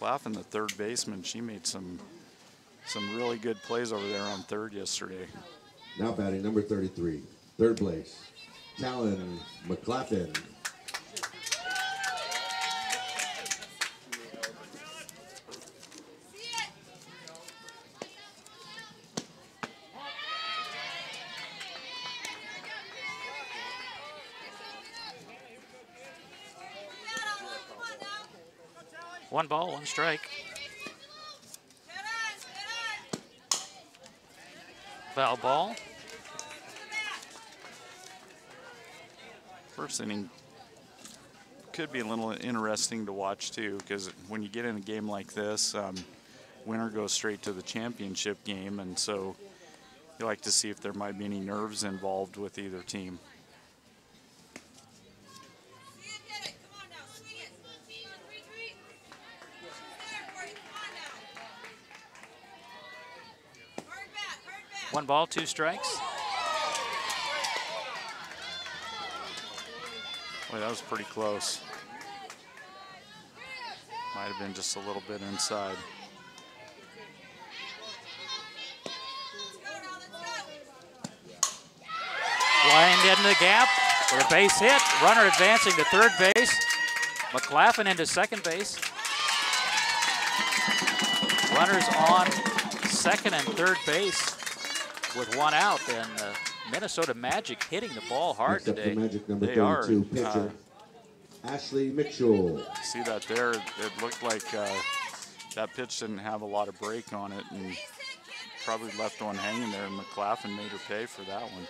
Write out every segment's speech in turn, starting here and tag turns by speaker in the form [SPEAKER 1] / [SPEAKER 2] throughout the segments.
[SPEAKER 1] McLaughlin, the third baseman, she made some really good plays over there on third yesterday.
[SPEAKER 2] Now batting number 33, third place, Talon McLaughlin.
[SPEAKER 3] One ball, one strike. Foul ball.
[SPEAKER 1] First inning could be a little interesting to watch too, because when you get in a game like this, winner goes straight to the championship game, and so you like to see if there might be any nerves involved with either team.
[SPEAKER 3] One ball, two strikes.
[SPEAKER 1] Boy, that was pretty close. Might have been just a little bit inside.
[SPEAKER 3] Lined in the gap for a base hit. Runner advancing to third base. McLaughlin into second base. Runners on second and third base with one out, and Minnesota Magic hitting the ball hard today.
[SPEAKER 2] The Magic number 32 pitcher, Ashley Mitchell.
[SPEAKER 1] See that there? It looked like that pitch didn't have a lot of break on it, and probably left one hanging there, and McLaughlin made her pay for that one.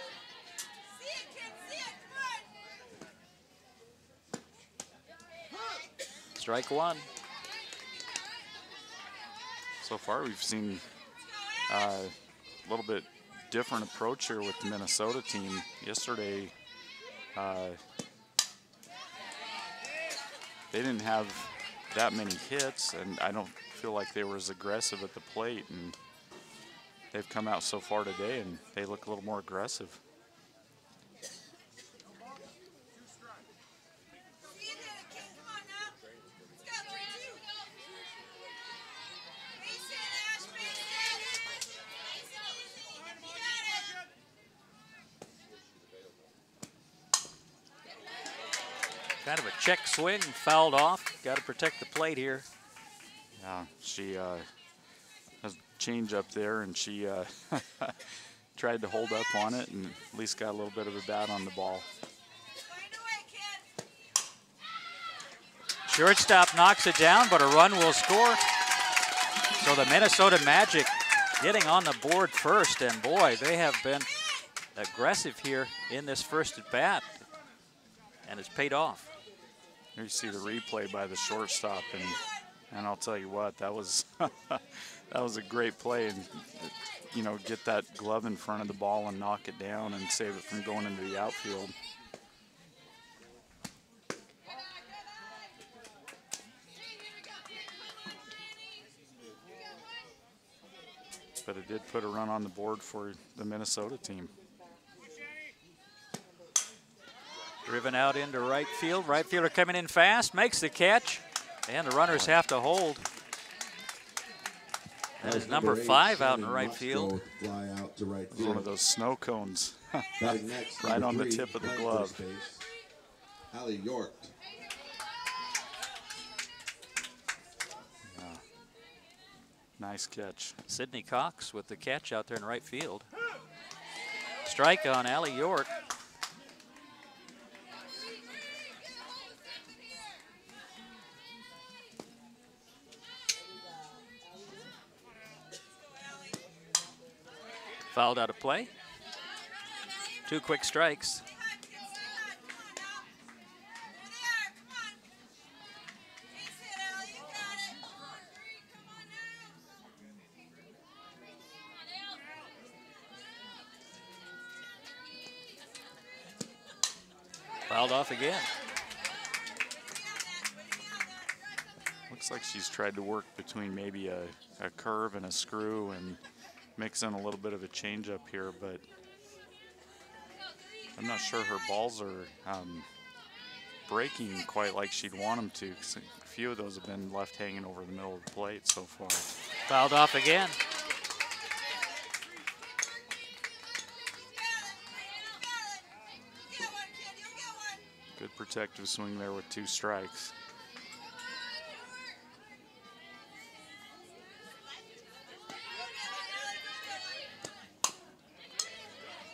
[SPEAKER 3] Strike one.
[SPEAKER 1] So far, we've seen a little bit different approach here with the Minnesota team. Yesterday, they didn't have that many hits, and I don't feel like they were as aggressive at the plate, and they've come out so far today and they look a little more aggressive.
[SPEAKER 3] Kind of a check swing, fouled off. Got to protect the plate here.
[SPEAKER 1] Yeah, she has a change up there, and she tried to hold up on it and at least got a little bit of a bat on the ball.
[SPEAKER 3] Shortstop knocks it down, but a run will score. So the Minnesota Magic getting on the board first, and boy, they have been aggressive here in this first at bat, and it's paid off.
[SPEAKER 1] Here you see the replay by the shortstop, and I'll tell you what, that was that was a great play, and you know, get that glove in front of the ball and knock it down and save it from going into the outfield. But it did put a run on the board for the Minnesota team.
[SPEAKER 3] Driven out into right field. Right fielder coming in fast, makes the catch, and the runners have to hold. That is number 5 out in right field.
[SPEAKER 2] Fly out to right field.
[SPEAKER 1] One of those snow cones.
[SPEAKER 2] Next,
[SPEAKER 1] right on the
[SPEAKER 2] 3,
[SPEAKER 1] tip of the glove.
[SPEAKER 2] Allie York.
[SPEAKER 1] Yeah. Nice catch.
[SPEAKER 3] Sydney Cox with the catch out there in right field. Strike on Allie York. Fouled out of play. 2 quick strikes. Fouled off again.
[SPEAKER 1] Looks like she's tried to work between maybe a curve and a screw and mix in a little bit of a changeup here, but I'm not sure her balls are breaking quite like she'd want them to, 'cause a few of those have been left hanging over the middle of the plate so far.
[SPEAKER 3] Fouled off again.
[SPEAKER 1] Good protective swing there with 2 strikes.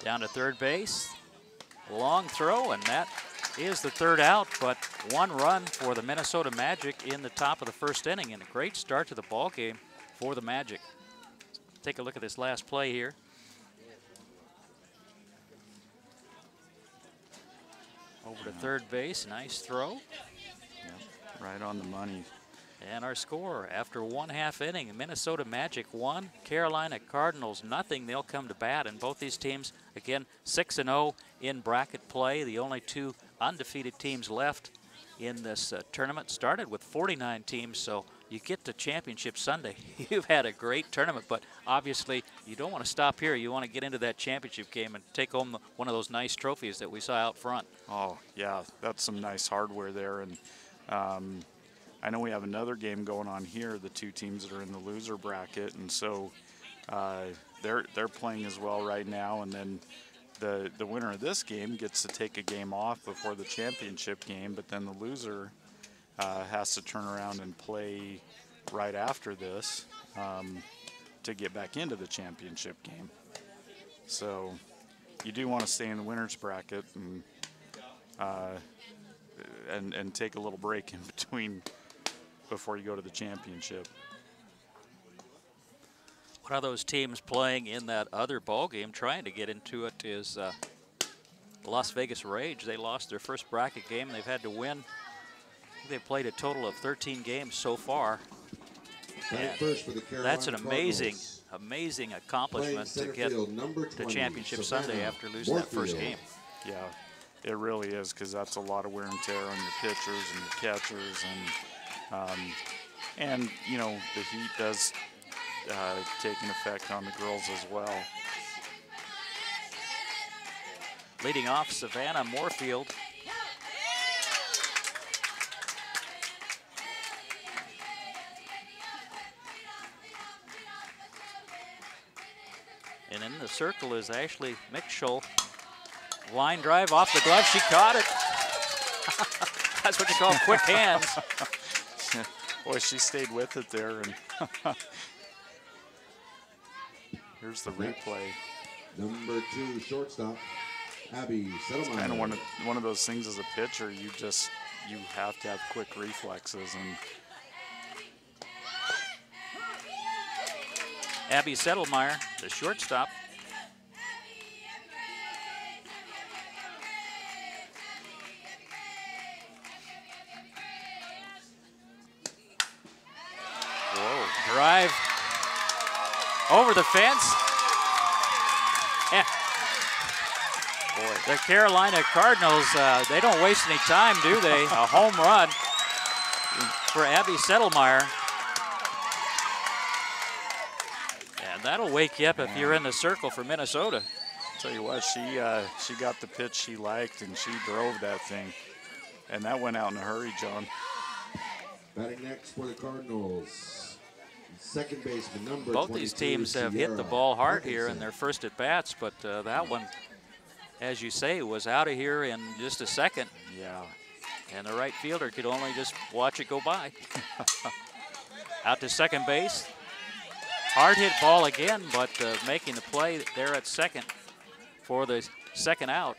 [SPEAKER 3] Down to third base. Long throw, and that is the 3rd out, but 1 run for the Minnesota Magic in the top of the 1st inning, and a great start to the ball game for the Magic. Take a look at this last play here. Over to third base, nice throw.
[SPEAKER 1] Yep, right on the money.
[SPEAKER 3] And our score after 1/2 inning, Minnesota Magic 1, Carolina Cardinals nothing. They'll come to bat, and both these teams, again, 6-0 in bracket play. The only 2 undefeated teams left in this tournament. Started with 49 teams, so you get to Championship Sunday. You've had a great tournament, but obviously you don't want to stop here. You want to get into that championship game and take home one of those nice trophies that we saw out front.
[SPEAKER 1] Oh, yeah, that's some nice hardware there. And I know we have another game going on here, the 2 teams that are in the loser bracket, and so they're playing as well right now. And then the winner of this game gets to take a game off before the championship game, but then the loser has to turn around and play right after this to get back into the championship game. So you do want to stay in the winner's bracket and take a little break in between before you go to the championship.
[SPEAKER 3] One of those teams playing in that other ball game, trying to get into it, is the Las Vegas Rage. They lost their first bracket game. They've had to win. They've played a total of 13 games so far. That's an amazing accomplishment to get to Championship Sunday after losing that first game.
[SPEAKER 1] Yeah, it really is, because that's a lot of wear and tear on your pitchers and your catchers, and you know, the heat does take an effect on the girls as well.
[SPEAKER 3] Leading off, Savannah Moorfield. And in the circle is Ashley Mickschul. Line drive off the glove, she caught it. That's what you call quick hands.
[SPEAKER 1] Boy, she stayed with it there. And here's the replay.
[SPEAKER 2] Number 2 shortstop, Abby Settlemeyer.
[SPEAKER 1] It's kind of one of those things as a pitcher, you have to have quick reflexes. And
[SPEAKER 3] Abby Settlemeyer, the shortstop. Whoa. Drive over the fence. Yeah. Boy, the Carolina Cardinals, they don't waste any time, do they? A home run for Abby Settlemeyer. And that'll wake you up if you're in the circle for Minnesota.
[SPEAKER 1] Tell you what, she got the pitch she liked, and she drove that thing. And that went out in a hurry, John.
[SPEAKER 2] Batting next for the Cardinals, second baseman number 22.
[SPEAKER 3] Both these teams have hit the ball hard here in their first at-bats, but that one, as you say, was out of here in just a second.
[SPEAKER 1] Yeah.
[SPEAKER 3] And the right fielder could only just watch it go by. Out to second base. Hard hit ball again, but making the play there at second for the second out.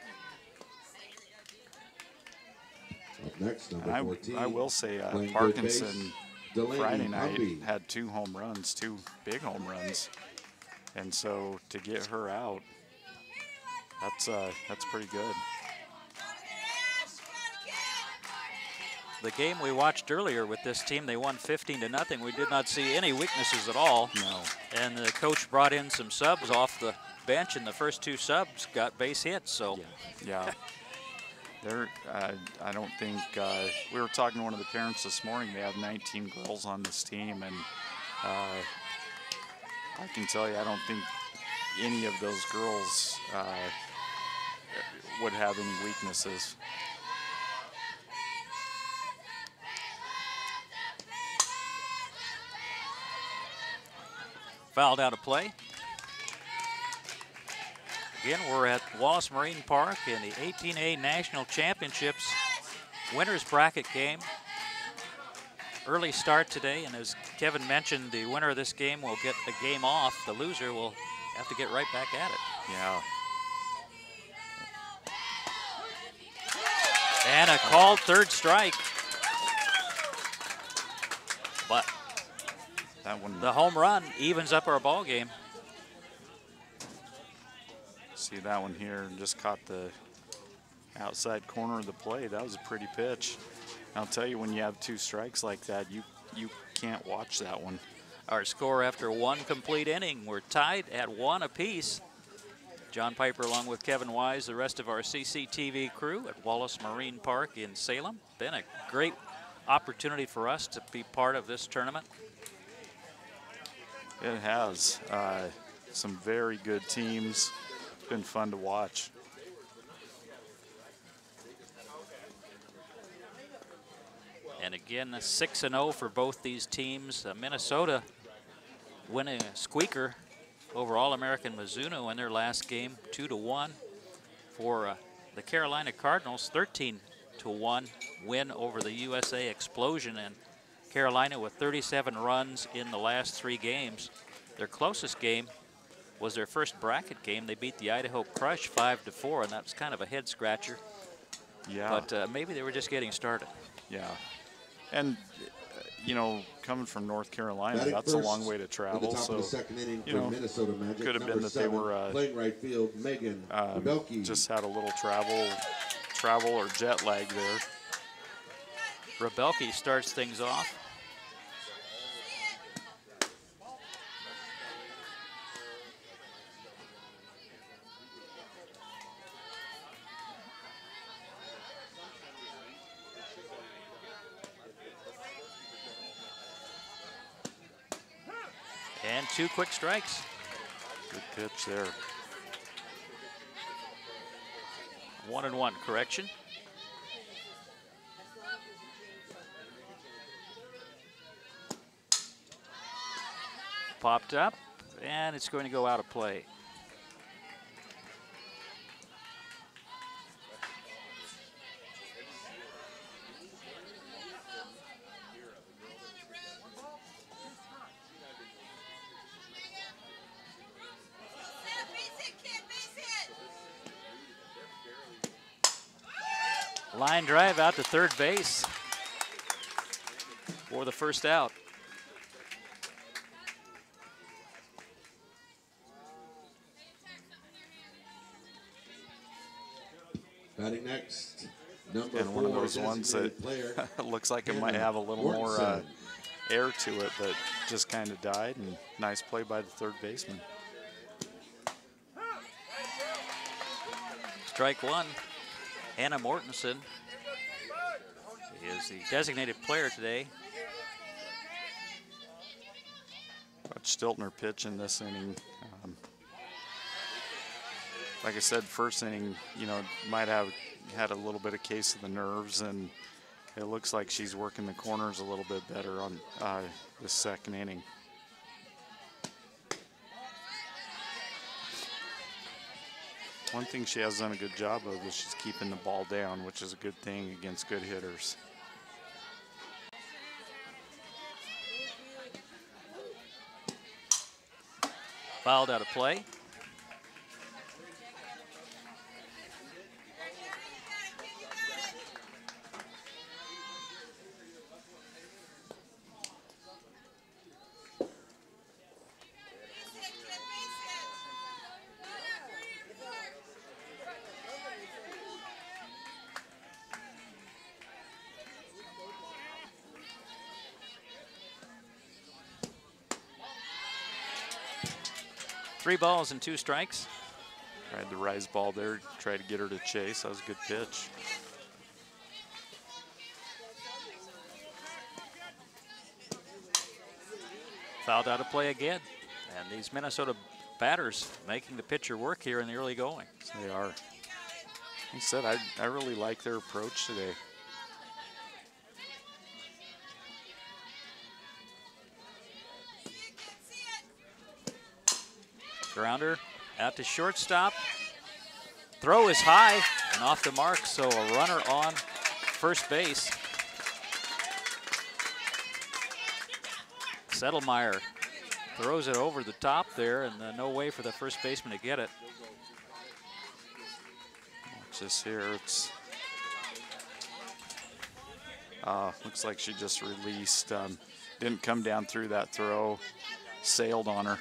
[SPEAKER 2] Up next, number 14.
[SPEAKER 1] I will say Parkinson Friday night had 2 home runs, 2 big home runs. And so to get her out, that's pretty good.
[SPEAKER 3] The game we watched earlier with this team, they won 15-0. We did not see any weaknesses at all.
[SPEAKER 1] No.
[SPEAKER 3] And the coach brought in some subs off the bench, and the first 2 subs got base hits. So
[SPEAKER 1] yeah. I don't think, we were talking to one of the parents this morning. They have 19 girls on this team, and I can tell you, I don't think any of those girls would have any weaknesses.
[SPEAKER 3] Fouled out of play. Again, we're at Wallace Marine Park in the 18A National Championships winners bracket game. Early start today, and as Kevin mentioned, the winner of this game will get a game off. The loser will have to get right back at it.
[SPEAKER 1] Yeah.
[SPEAKER 3] And a called third strike. But
[SPEAKER 1] that one,
[SPEAKER 3] the home run evens up our ball game.
[SPEAKER 1] See that one here, just caught the outside corner of the plate. That was a pretty pitch. I'll tell you, when you have two strikes like that, you can't watch that one.
[SPEAKER 3] Our score after one complete inning, we're tied at 1 apiece. John Piper along with Kevin Wise, the rest of our CCTV crew at Wallace Marine Park in Salem. Been a great opportunity for us to be part of this tournament.
[SPEAKER 1] It has. Some very good teams. It's been fun to watch.
[SPEAKER 3] And again, 6-0 for both these teams. Minnesota winning a squeaker over All-American Mizuno in their last game, 2-1. For the Carolina Cardinals, 13-1 win over the USA Explosion. And Carolina with 37 runs in the last 3 games. Their closest game was their first bracket game. They beat the Idaho Crush 5-4, and that's kind of a head scratcher.
[SPEAKER 1] Yeah.
[SPEAKER 3] But maybe they were just getting started.
[SPEAKER 1] Yeah. And, you know, coming from North Carolina, that's a long way to travel. So, you know, could have been that they were
[SPEAKER 2] playing right field, Megan
[SPEAKER 1] just had a little travel or jet lag there.
[SPEAKER 3] Rebelke starts things off. And 2 quick strikes.
[SPEAKER 1] Good pitch there.
[SPEAKER 3] 1-1 correction. Popped up, and it's going to go out of play. Line drive out to third base for the first out.
[SPEAKER 2] Batting next, number
[SPEAKER 1] And
[SPEAKER 2] 4,
[SPEAKER 1] one of those ones that looks like it might have a little more air to it, but just kind of died. And nice play by the third baseman.
[SPEAKER 3] Strike 1. Hannah Mortensen is the designated player today.
[SPEAKER 1] Watch Stiltner pitch in this inning. Like I said, first inning, you know, might have had a little bit of case of the nerves, and it looks like she's working the corners a little bit better on this second inning. One thing she has done a good job of is she's keeping the ball down, which is a good thing against good hitters.
[SPEAKER 3] Fouled out of play. Three balls and 2 strikes.
[SPEAKER 1] Tried the rise ball there, tried to get her to chase. That was a good pitch.
[SPEAKER 3] Fouled out of play again. And these Minnesota batters making the pitcher work here in the early going.
[SPEAKER 1] They are. Like I said, I really like their approach today.
[SPEAKER 3] Grounder out to shortstop. Throw is high and off the mark, so a runner on first base. Settlemeyer throws it over the top there, and no way for the first baseman to get it.
[SPEAKER 1] Watch this here. It's looks like she just released. Didn't come down through that throw. Sailed on her.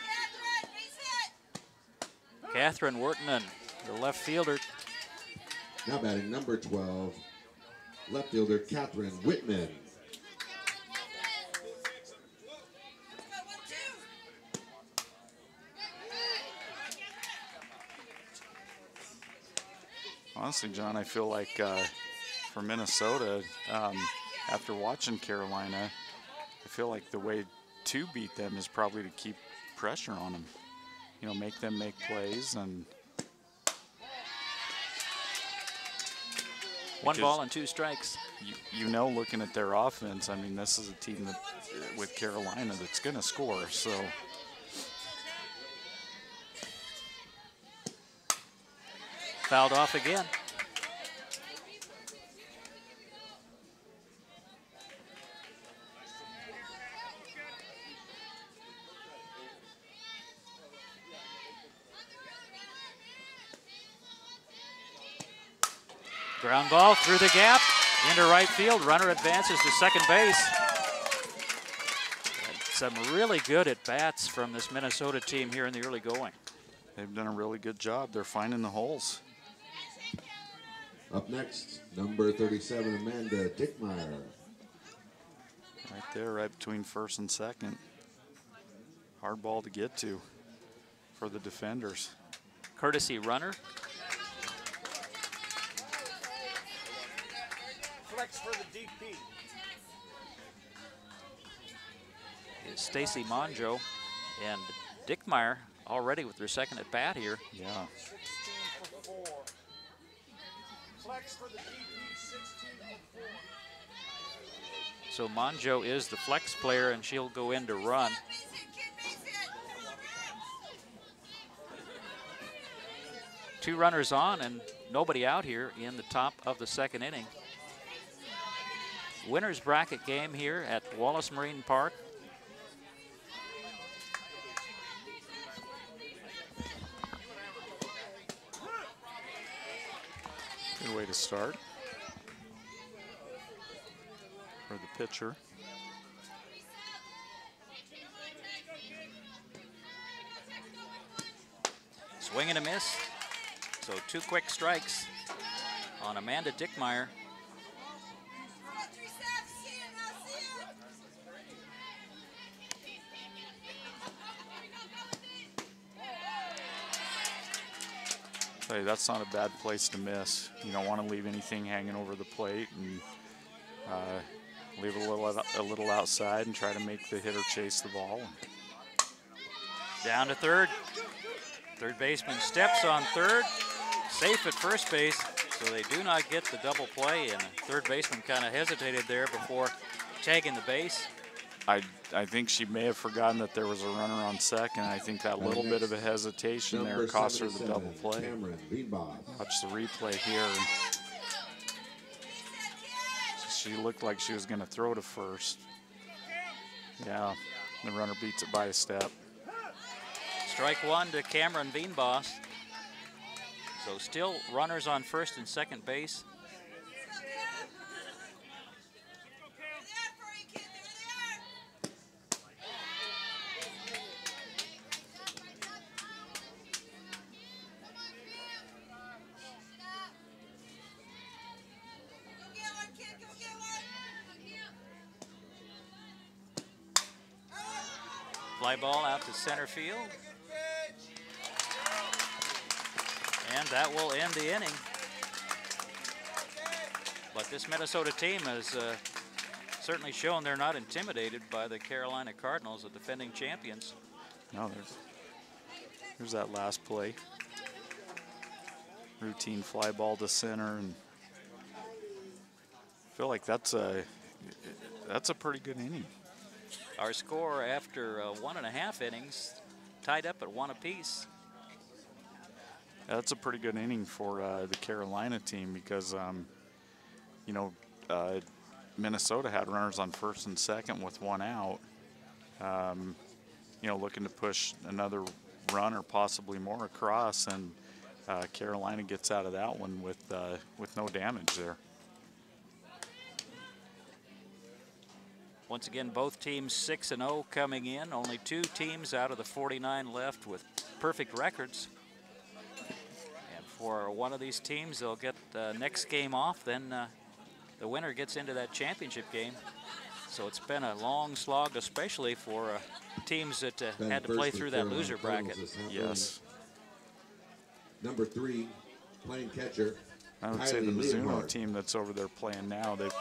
[SPEAKER 3] Catherine Wortman, the left fielder.
[SPEAKER 2] Now batting number 12, left fielder Catherine Whitman.
[SPEAKER 1] Honestly, John, I feel like for Minnesota, after watching Carolina, I feel like the way to beat them is probably to keep pressure on them. You know, make them make plays. And
[SPEAKER 3] one ball and 2 strikes.
[SPEAKER 1] You know, looking at their offense, I mean, this is a team that, with Carolina, that's going to score. So
[SPEAKER 3] fouled off again. Ground ball through the gap into right field. Runner advances to second base. And some really good at-bats from this Minnesota team here in the early going.
[SPEAKER 1] they've done a really good job. They're finding the holes.
[SPEAKER 2] Up next, number 37, Amanda Dickmeyer.
[SPEAKER 1] Right there, right between first and second. Hard ball to get to for the defenders.
[SPEAKER 3] Courtesy runner.
[SPEAKER 4] Flex for the DP.
[SPEAKER 3] Is Stacy Monjo and Dickmeyer already with their second at bat here.
[SPEAKER 1] Yeah.
[SPEAKER 4] 16 for 4. Flex for the DP, 16 for 4.
[SPEAKER 3] So Monjo is the flex player, and she'll go in to run. Two runners on and nobody out here in the top of the second inning. Winners bracket game here at Wallace Marine Park.
[SPEAKER 1] Good way to start for the pitcher.
[SPEAKER 3] Swing and a miss. So 2 quick strikes on Amanda Dickmeyer.
[SPEAKER 1] Hey, that's not a bad place to miss. You don't want to leave anything hanging over the plate, and leave a little outside and try to make the hitter chase the ball.
[SPEAKER 3] Down to third. Third baseman steps on third. Safe at first base, so they do not get the double play, and third baseman kind of hesitated there before tagging the base.
[SPEAKER 1] I think she may have forgotten that there was a runner on second. I think that little bit of a hesitation there cost her the double play. Watch the replay here. She looked like she was going to throw to first. Yeah, the runner beats it by a step.
[SPEAKER 3] Strike one to Cameron Veenbos. So still runners on first and second base. Fly ball out to center field. And that will end the inning. But this Minnesota team has certainly shown they're not intimidated by the Carolina Cardinals, the defending champions.
[SPEAKER 1] No, there's that last play. Routine fly ball to center, and I feel like that's a pretty good inning.
[SPEAKER 3] Our score after 1.5 innings, tied up at 1 apiece.
[SPEAKER 1] That's a pretty good inning for the Carolina team because, you know, Minnesota had runners on first and second with one out. You know, looking to push another run or possibly more across, and Carolina gets out of that one with no damage there.
[SPEAKER 3] Once again, both teams 6-0 coming in. Only 2 teams out of the 49 left with perfect records. And for one of these teams, they'll get the next game off. Then the winner gets into that championship game. So it's been a long slog, especially for teams that had to play through that loser bracket.
[SPEAKER 1] Yes.
[SPEAKER 2] Number 3, playing catcher.
[SPEAKER 1] I would say the Mizuno team that's over there playing now, they've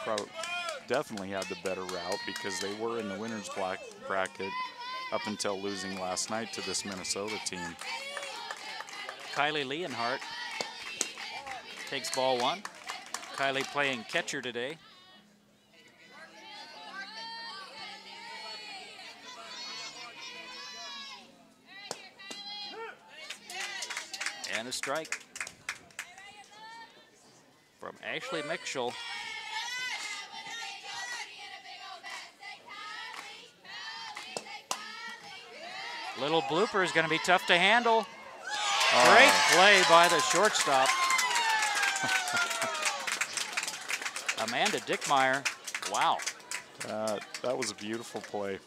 [SPEAKER 1] definitely had the better route because they were in the winner's bracket up until losing last night to this Minnesota team.
[SPEAKER 3] Kylie Leonhardt takes ball 1. Kylie playing catcher today. And a strike from Ashley Mitchell. Little blooper is going to be tough to handle. Great play by the shortstop. Amanda Dickmeyer. Wow.
[SPEAKER 1] That was a beautiful play.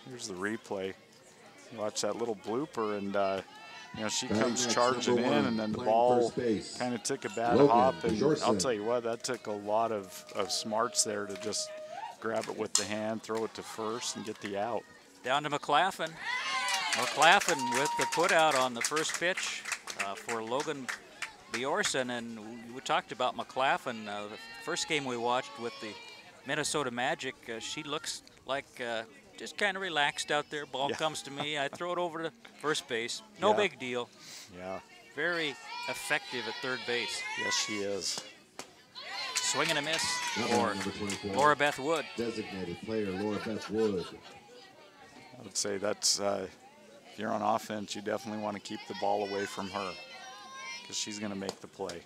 [SPEAKER 1] Here's the replay. Watch that little blooper, and you know, she comes charging in, and then the ball kind of took a bad hop. And I'll tell you what, that took a lot of smarts there to just grab it with the hand, throw it to first, and get the out.
[SPEAKER 3] Down to McLaughlin. McLaughlin with the put out on the first pitch for Logan Bjorson. And we talked about McLaughlin. The first game we watched with the Minnesota Magic, she looks like just kind of relaxed out there. Ball comes to me. I throw it over to first base. No big deal.
[SPEAKER 1] Yeah.
[SPEAKER 3] Very effective at third base.
[SPEAKER 1] Yes, she is.
[SPEAKER 3] Swing and a miss for Laura Beth Wood.
[SPEAKER 2] Designated player Laura Beth Wood.
[SPEAKER 1] I would say that's, if you're on offense, you definitely want to keep the ball away from her because she's going to make the play.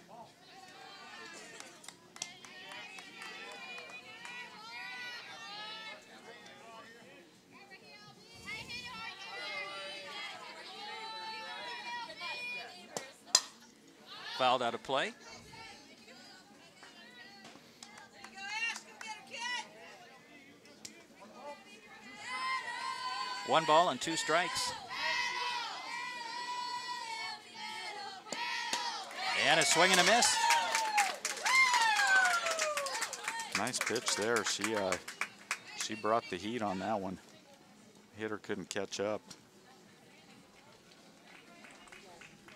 [SPEAKER 3] Fouled out of play. One ball and 2 strikes. And a swing and a miss.
[SPEAKER 1] Nice pitch there. She brought the heat on that one. Hitter couldn't catch up.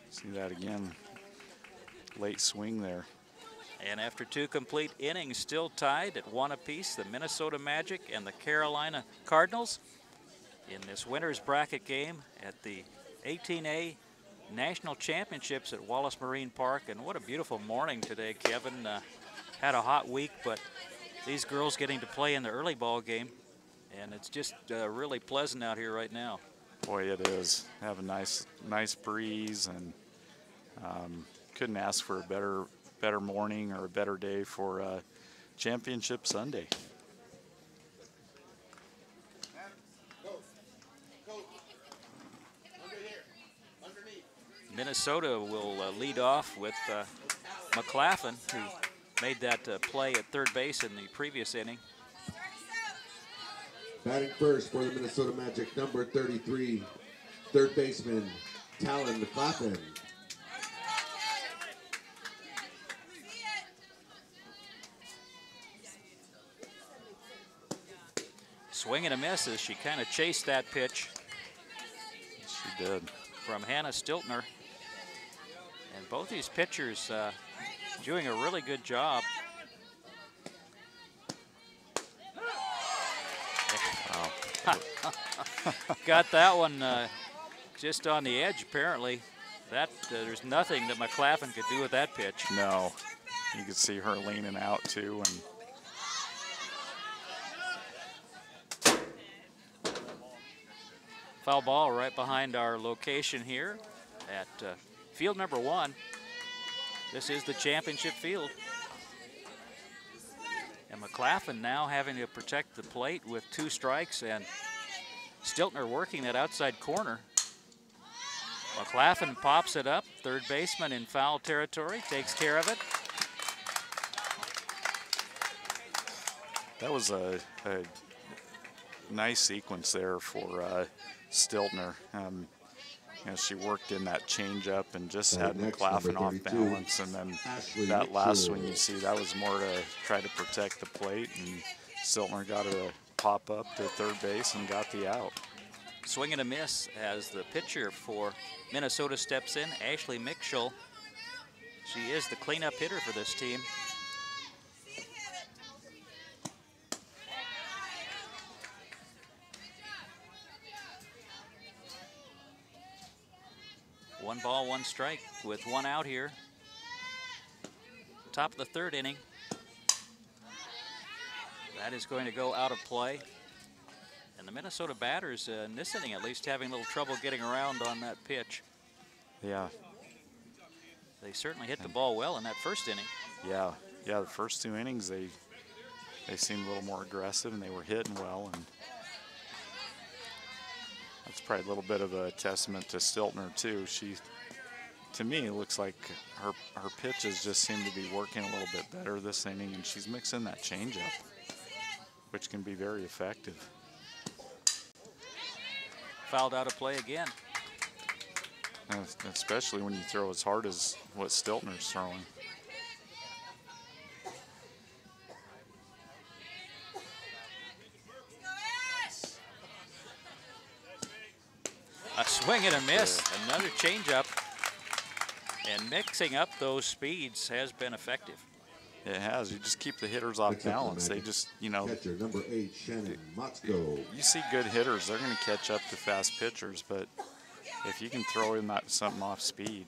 [SPEAKER 1] See that again. Late swing there.
[SPEAKER 3] And after 2 complete innings, still tied at 1 apiece, the Minnesota Magic and the Carolina Cardinals in this winner's bracket game at the 18A National Championships at Wallace Marine Park. And what a beautiful morning today, Kevin. Had a hot week, but these girls getting to play in the early ball game, and it's just really pleasant out here right now.
[SPEAKER 1] Boy, it is. Have a nice breeze, and couldn't ask for a better morning or a better day for Championship Sunday.
[SPEAKER 3] Minnesota will lead off with McLaughlin, who made that play at third base in the previous inning.
[SPEAKER 2] Batting first for the Minnesota Magic, number 33, third baseman, Talon McLaughlin.
[SPEAKER 3] Swing and a miss as she kind of chased that pitch.
[SPEAKER 1] She did.
[SPEAKER 3] From Hannah Stiltner. And both these pitchers doing a really good job.
[SPEAKER 1] Wow.
[SPEAKER 3] Got that one just on the edge, apparently. There's nothing that McLaughlin could do with that pitch.
[SPEAKER 1] No. You could see her leaning out, too. And
[SPEAKER 3] foul ball right behind our location here at field number 1. This is the championship field. And McLaughlin now having to protect the plate with 2 strikes, and Stiltner working that outside corner. McLaughlin pops it up. Third baseman in foul territory, takes care of it.
[SPEAKER 1] That was a nice sequence there for Stiltner. She worked in that changeup and just had McLaughlin off balance, and then that last swing you see, that was more to try to protect the plate, and Stiltner got a pop up to third base and got the out.
[SPEAKER 3] Swing and a miss as the pitcher for Minnesota steps in, Ashley Mitchell. She is the cleanup hitter for this team. One ball, 1 strike with 1 out here. Top of the 3rd inning. That is going to go out of play. And the Minnesota batters in this inning at least having a little trouble getting around on that pitch.
[SPEAKER 1] Yeah.
[SPEAKER 3] They certainly hit the ball well in that 1st inning.
[SPEAKER 1] Yeah, the first 2 innings they seemed a little more aggressive and they were hitting well, and that's probably a little bit of a testament to Stiltner too. To me, it looks like her pitches just seem to be working a little bit better this inning, and she's mixing that changeup, which can be very effective.
[SPEAKER 3] Fouled out of play again.
[SPEAKER 1] Especially when you throw as hard as what Stiltner's throwing.
[SPEAKER 3] A swing and a miss, another changeup, and mixing up those speeds has been effective.
[SPEAKER 1] It has. You just keep the hitters off balance. They just,
[SPEAKER 2] Catcher number 8, Shannon Motzko.
[SPEAKER 1] You see good hitters, they're going to catch up to fast pitchers, but if you can throw in something off speed.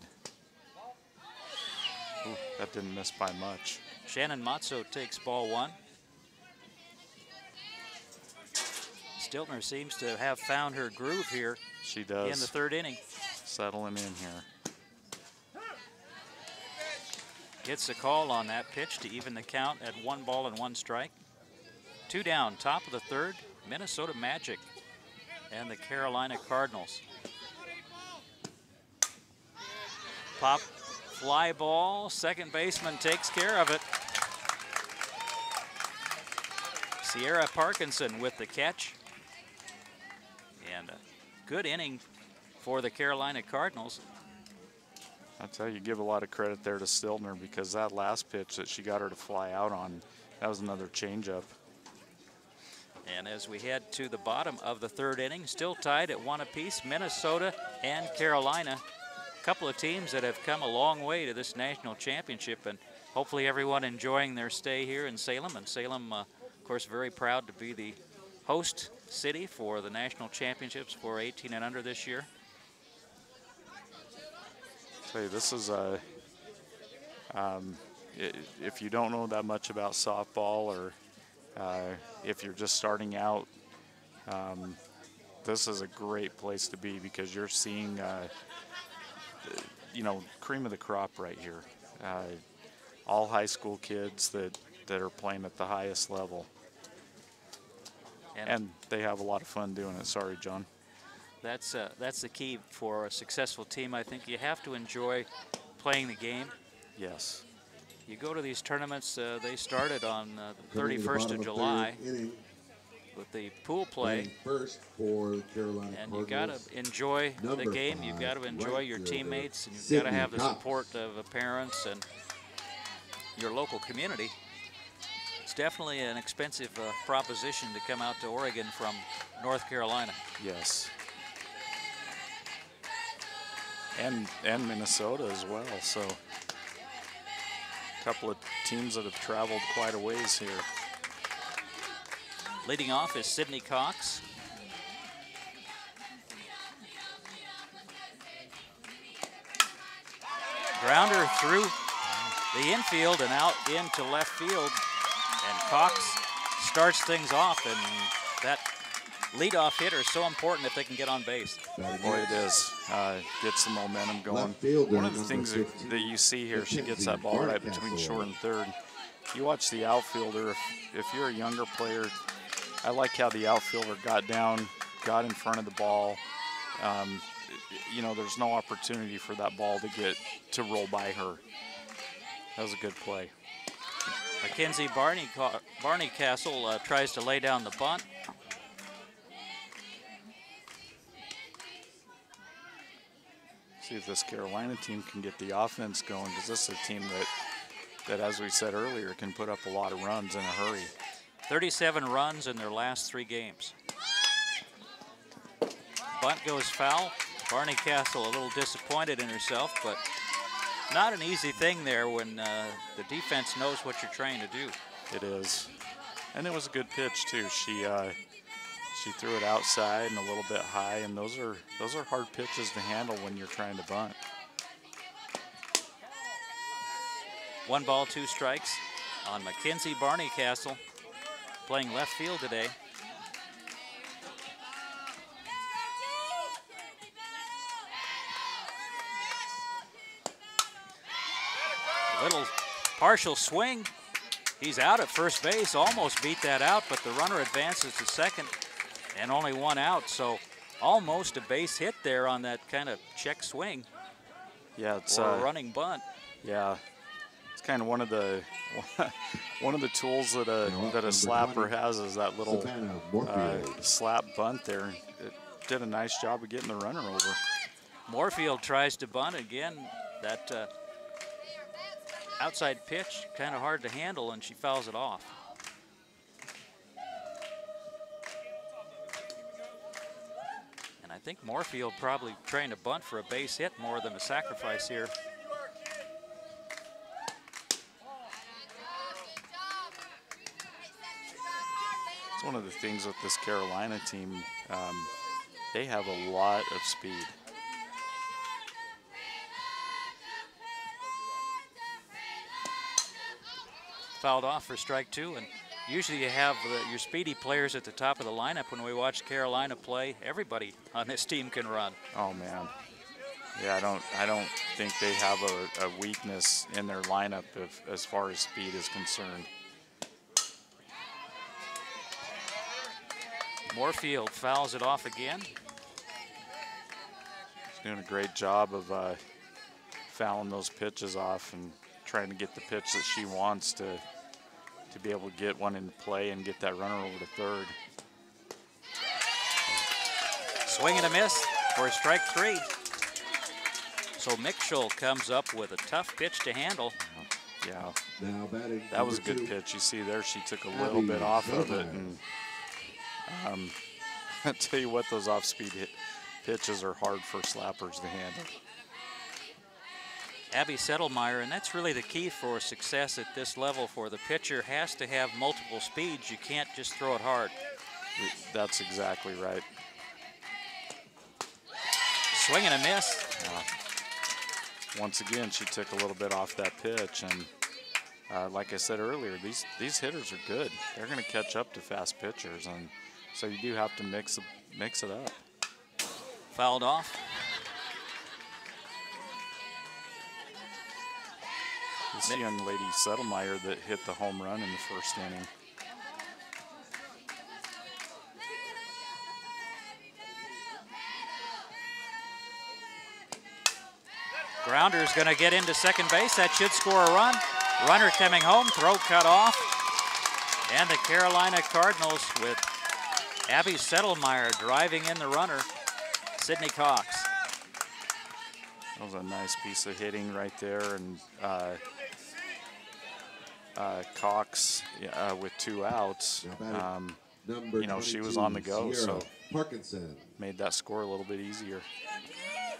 [SPEAKER 1] Ooh, that didn't miss by much.
[SPEAKER 3] Shannon Motzko takes ball 1. Stiltner seems to have found her groove here.
[SPEAKER 1] She does.
[SPEAKER 3] In the 3rd inning.
[SPEAKER 1] Settling in here.
[SPEAKER 3] Gets a call on that pitch to even the count at 1 ball and 1 strike. 2 down, top of the 3rd, Minnesota Magic and the Carolina Cardinals. Pop fly ball, second baseman takes care of it. Sierra Parkinson with the catch. And a good inning for the Carolina Cardinals.
[SPEAKER 1] I tell you, give a lot of credit there to Stiltner, because that last pitch that she got her to fly out on, that was another changeup.
[SPEAKER 3] And as we head to the bottom of the 3rd inning, still tied at 1 apiece, Minnesota and Carolina. A couple of teams that have come a long way to this national championship, and hopefully everyone enjoying their stay here in Salem. And Salem, of course, very proud to be the host city for the national championships for 18 and under this year.
[SPEAKER 1] Hey, this is if you don't know that much about softball, or if you're just starting out, this is a great place to be, because you're seeing, cream of the crop right here. All high school kids that are playing at the highest level. And they have a lot of fun doing it. Sorry, John.
[SPEAKER 3] That's the key for a successful team. I think you have to enjoy playing the game.
[SPEAKER 1] Yes.
[SPEAKER 3] You go to these tournaments, they started on the 31st of July with the pool play.
[SPEAKER 2] First for Carolina
[SPEAKER 3] and you got to enjoy the game. You've got to enjoy your teammates, and you've got to have the support of the parents and your local community. It's definitely an expensive proposition to come out to Oregon from North Carolina.
[SPEAKER 1] Yes. And Minnesota as well. So a couple of teams that have traveled quite a ways here.
[SPEAKER 3] Leading off is Sydney Cox. Grounder through the infield and out into left field. And Cox starts things off, and that leadoff hitter is so important if they can get on base.
[SPEAKER 1] Boy, it is. Gets the momentum going.
[SPEAKER 2] Left fielder,
[SPEAKER 1] One of the
[SPEAKER 2] number
[SPEAKER 1] things
[SPEAKER 2] 15,
[SPEAKER 1] that you see here, she gets that
[SPEAKER 2] Mackenzie
[SPEAKER 1] ball right between
[SPEAKER 2] Barncastle.
[SPEAKER 1] short and third. You watch the outfielder, if you're a younger player, I like how the outfielder got down, got in front of the ball. You know, there's no opportunity for that ball to roll by her. That was a good play.
[SPEAKER 3] Mackenzie Barncastle tries to lay down the bunt.
[SPEAKER 1] See if this Carolina team can get the offense going, because this is a team that, as we said earlier, can put up a lot of runs in a hurry.
[SPEAKER 3] 37 runs in their last 3 games. Bunt goes foul. Barncastle a little disappointed in herself, but not an easy thing there when the defense knows what you're trying to do.
[SPEAKER 1] It is. And it was a good pitch, too. She threw it outside and a little bit high, and those are hard pitches to handle when you're trying to bunt.
[SPEAKER 3] 1 ball, 2 strikes on Mackenzie Barncastle, playing left field today. A little partial swing. He's out at first base, almost beat that out, but the runner advances to second and only 1 out, so almost a base hit there on that kind of check swing.
[SPEAKER 1] Yeah, it's
[SPEAKER 3] or a running bunt.
[SPEAKER 1] Yeah, it's kind of one of the tools that a slapper has, is that little slap bunt there. It did a nice job of getting the runner over.
[SPEAKER 3] Moorfield tries to bunt again. That outside pitch, kind of hard to handle, and she fouls it off. And I think Moorfield probably trying to bunt for a base hit more than a sacrifice here.
[SPEAKER 1] It's one of the things with this Carolina team. They have a lot of speed.
[SPEAKER 3] Fouled off for strike 2, and usually you have your speedy players at the top of the lineup. When we watch Carolina play, everybody on this team can run.
[SPEAKER 1] Oh man, yeah, I don't think they have a weakness in their lineup as far as speed is concerned.
[SPEAKER 3] Moorfield fouls it off again.
[SPEAKER 1] He's doing a great job of fouling those pitches off and trying to get the pitch that she wants to be able to get one into play and get that runner over to third.
[SPEAKER 3] Swing and a miss for strike 3. So Mitchell comes up with a tough pitch to handle.
[SPEAKER 1] Yeah,
[SPEAKER 2] Now batting,
[SPEAKER 1] that was a
[SPEAKER 2] number
[SPEAKER 1] good
[SPEAKER 2] 2.
[SPEAKER 1] pitch. You see there, she took a little bit off of it, and I tell you what, those off-speed pitches are hard for slappers to handle.
[SPEAKER 3] Abby Settlemeyer, and that's really the key for success at this level. For the pitcher, has to have multiple speeds. You can't just throw it hard.
[SPEAKER 1] That's exactly right.
[SPEAKER 3] Swing and a miss.
[SPEAKER 1] Once again, she took a little bit off that pitch, and like I said earlier, these hitters are good. They're going to catch up to fast pitchers, and so you do have to mix it up.
[SPEAKER 3] Fouled off.
[SPEAKER 1] This young lady, Settlemeyer, that hit the home run in the first inning.
[SPEAKER 3] Grounder is going to get into second base. That should score a run. Runner coming home, throw cut off. And the Carolina Cardinals with Abby Settlemeyer driving in the runner, Sydney Cox.
[SPEAKER 1] That was a nice piece of hitting right there, and Cox with 2 outs. You know, she was on the go,
[SPEAKER 2] Sierra
[SPEAKER 1] so
[SPEAKER 2] Parkinson
[SPEAKER 1] made that score a little bit easier.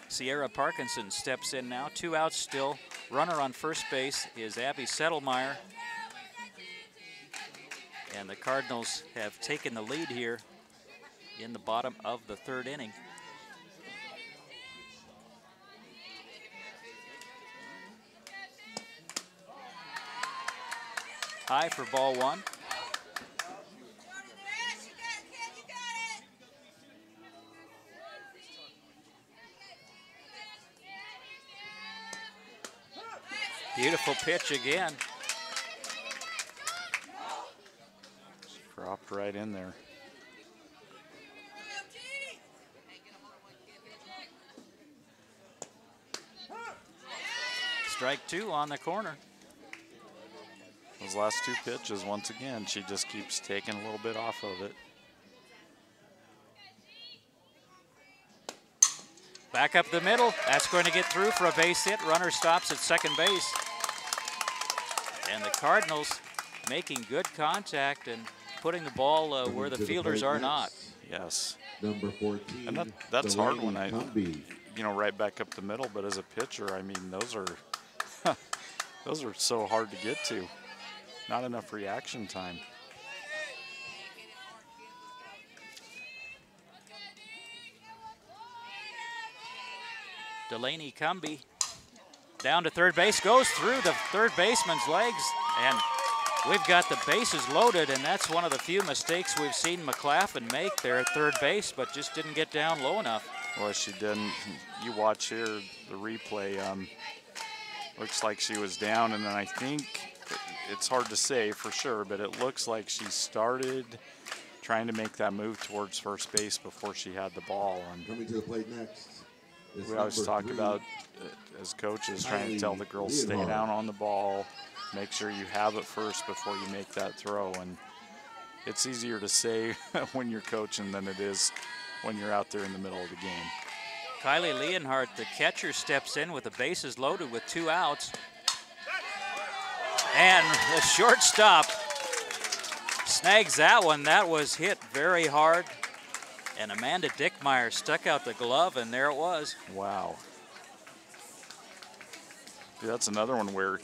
[SPEAKER 3] Sierra Parkinson steps in now. 2 outs still. Runner on first base is Abby Settlemeyer. And the Cardinals have taken the lead here in the bottom of the 3rd inning. High for ball 1. Beautiful pitch again.
[SPEAKER 1] Dropped right in there.
[SPEAKER 3] Strike 2 on the corner.
[SPEAKER 1] Those last 2 pitches, once again, she just keeps taking a little bit off of it.
[SPEAKER 3] Back up the middle. That's going to get through for a base hit. Runner stops at second base. And the Cardinals making good contact and putting the ball where the fielders are not.
[SPEAKER 1] Yes.
[SPEAKER 2] Number 14.
[SPEAKER 1] And that's hard when
[SPEAKER 2] Cumby.
[SPEAKER 1] right back up the middle. But as a pitcher, I mean, those are those are so hard to get to. Not enough reaction time.
[SPEAKER 3] Delaney Cumby down to third base, goes through the third baseman's legs, and we've got the bases loaded, and that's one of the few mistakes we've seen McLaughlin make there at third base, but just didn't get down low enough.
[SPEAKER 1] Well, she didn't. You watch here the replay. Looks like she was down, and then I think it's hard to say for sure, but it looks like she started trying to make that move towards first base before she had the ball. And
[SPEAKER 2] coming to the plate next.
[SPEAKER 1] We always talk about, as coaches, trying to tell the girls, stay down on the ball, make sure you have it first before you make that throw. And it's easier to say when you're coaching than it is when you're out there in the middle of the game.
[SPEAKER 3] Kylie Leonhardt, the catcher, steps in with the bases loaded with 2 outs. And the shortstop snags that one. That was hit very hard. And Amanda Dickmeyer stuck out the glove, and there it was.
[SPEAKER 1] Wow. Dude, that's another one where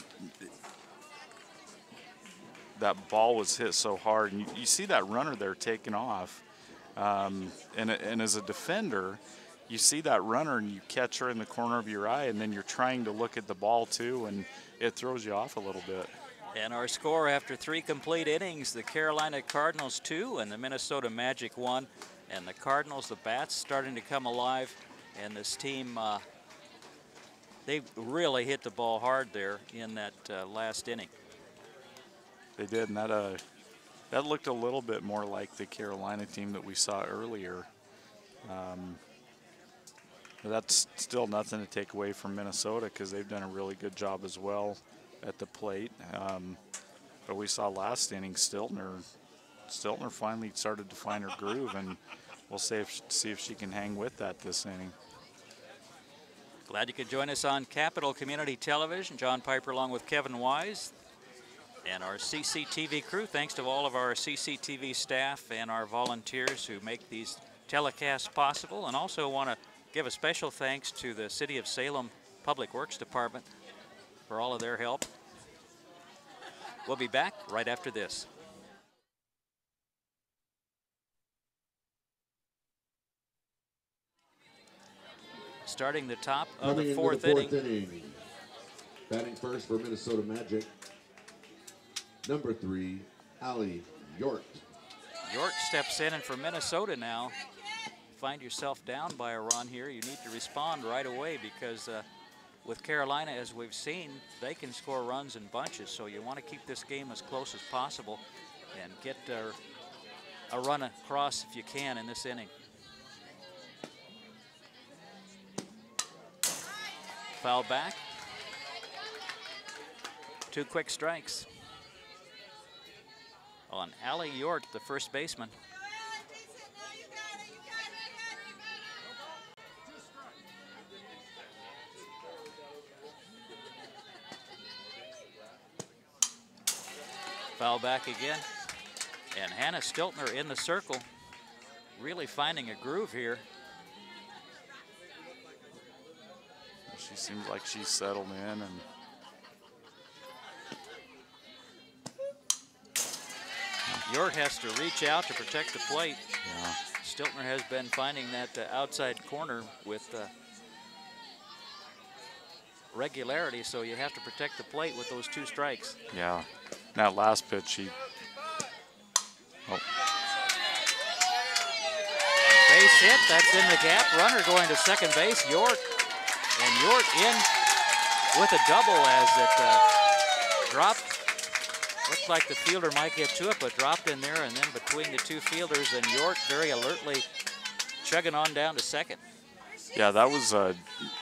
[SPEAKER 1] that ball was hit so hard. And you see that runner there taking off. And as a defender, you see that runner and you catch her in the corner of your eye, and then you're trying to look at the ball too, and it throws you off a little bit.
[SPEAKER 3] And our score after 3 complete innings, the Carolina Cardinals 2 and the Minnesota Magic 1. And the Cardinals, the bats starting to come alive, and this team, they really hit the ball hard there in that last inning.
[SPEAKER 1] They did, and that looked a little bit more like the Carolina team that we saw earlier. But that's still nothing to take away from Minnesota, because they've done a really good job as well at the plate. But we saw last inning, Stiltner finally started to find her groove, and we'll see if she can hang with that this inning.
[SPEAKER 3] Glad you could join us on Capital Community Television. John Piper along with Kevin Wise and our CCTV crew. Thanks to all of our CCTV staff and our volunteers who make these telecasts possible. And also want to give a special thanks to the City of Salem Public Works Department for all of their help. We'll be back right after this. Starting the top of the fourth inning.
[SPEAKER 2] Batting first for Minnesota Magic, number 3, Allie York.
[SPEAKER 3] York steps in, and for Minnesota now, find yourself down by a run here, you need to respond right away, because with Carolina, as we've seen, they can score runs in bunches, so you want to keep this game as close as possible and get a run across if you can in this inning. Foul back. 2 quick strikes on Allie York, the first baseman. Foul back again. And Hannah Stiltner in the circle, really finding a groove here.
[SPEAKER 1] She seems like she's settled in, and
[SPEAKER 3] York has to reach out to protect the plate.
[SPEAKER 1] yeah.
[SPEAKER 3] Stiltner has been finding that outside corner with regularity, so you have to protect the plate with those 2 strikes.
[SPEAKER 1] Yeah. That last pitch,
[SPEAKER 3] Base hit, that's in the gap. Runner going to second base, York. And York in with a double as it dropped. Looked like the fielder might get to it, but dropped in there, and then between the two fielders, and York very alertly chugging on down to second.
[SPEAKER 1] Yeah, that was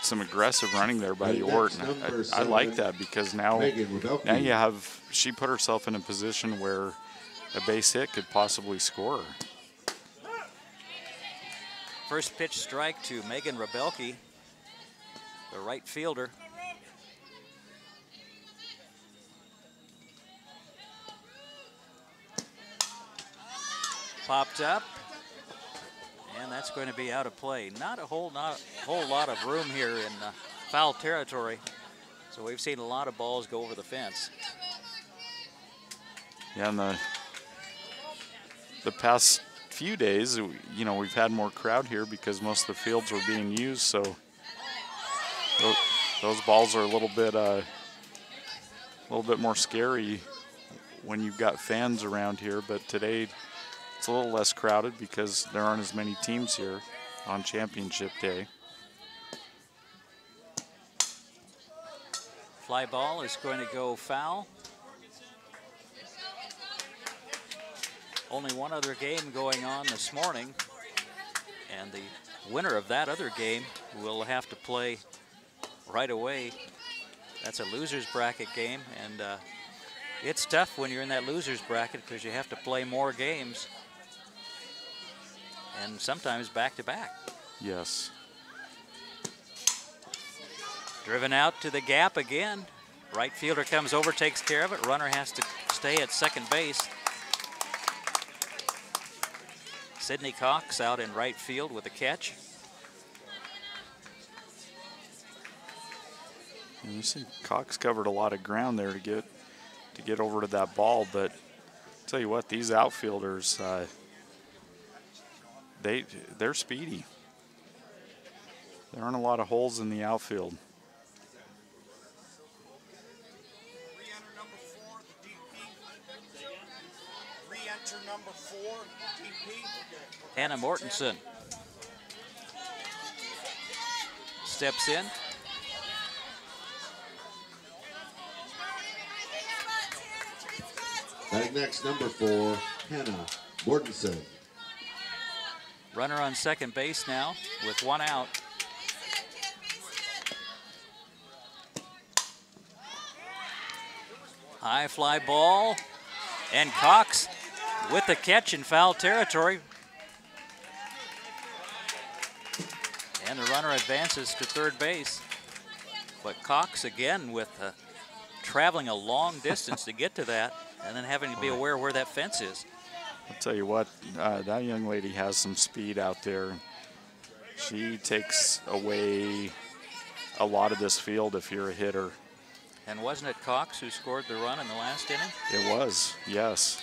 [SPEAKER 1] some aggressive running there by York. I like that because now you have, she put herself in a position where a base hit could possibly score her.
[SPEAKER 3] First pitch strike to Megan Rebelke, the right fielder. Popped up, and that's going to be out of play. Not a whole lot of room here in foul territory, so we've seen a lot of balls go over the fence.
[SPEAKER 1] Yeah, and the past few days, you know, we've had more crowd here because most of the fields were being used, so those balls are a little bit more scary when you've got fans around here. But today it's a little less crowded because there aren't as many teams here on championship day.
[SPEAKER 3] Fly ball is going to go foul. Only one other game going on this morning, and the winner of that other game will have to play right away. That's a loser's bracket game, and it's tough when you're in that loser's bracket because you have to play more games, and sometimes back-to-back.
[SPEAKER 1] Yes.
[SPEAKER 3] Driven out to the gap again. Right fielder comes over, takes care of it. Runner has to stay at second base. Sydney Cox out in right field with a catch.
[SPEAKER 1] And you see Cox covered a lot of ground there to get over to that ball, but I'll tell you what, these outfielders, they're speedy. There aren't a lot of holes in the outfield.
[SPEAKER 4] Re-enter number 4, the DP. Re-enter number 4, DP.
[SPEAKER 3] Hannah Mortensen steps in.
[SPEAKER 2] Batting next, number 4, Hannah Mortensen.
[SPEAKER 3] Runner on second base now with one out. High fly ball, and Cox with the catch in foul territory. And the runner advances to third base. But Cox again with traveling a long distance to get to that, and then having to be aware where that fence is.
[SPEAKER 1] I'll tell you what, that young lady has some speed out there. She takes away a lot of this field if you're a hitter.
[SPEAKER 3] And wasn't it Cox who scored the run in the last inning?
[SPEAKER 1] It was, yes.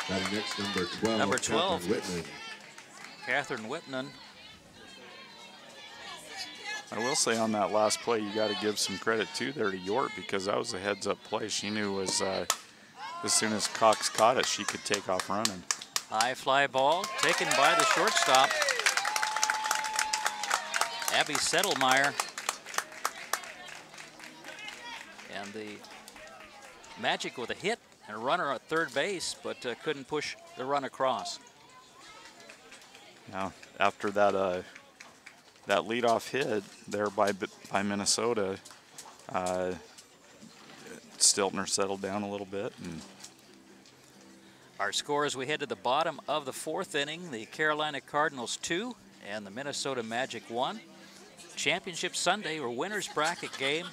[SPEAKER 2] Batting next, number 12,
[SPEAKER 3] Number 12.
[SPEAKER 2] Catherine Whitman.
[SPEAKER 3] Catherine Whitman.
[SPEAKER 1] I will say on that last play, you got to give some credit too there to York because that was a heads-up play. She knew as soon as Cox caught it, she could take off running.
[SPEAKER 3] High fly ball taken by the shortstop, Abby Settlemeyer. And the Magic with a hit and a runner at third base, but couldn't push the run across.
[SPEAKER 1] Now, after that that leadoff hit there by Minnesota, Stiltner settled down a little bit. And
[SPEAKER 3] our score as we head to the bottom of the fourth inning, the Carolina Cardinals 2 and the Minnesota Magic 1. Championship Sunday or winner's bracket game.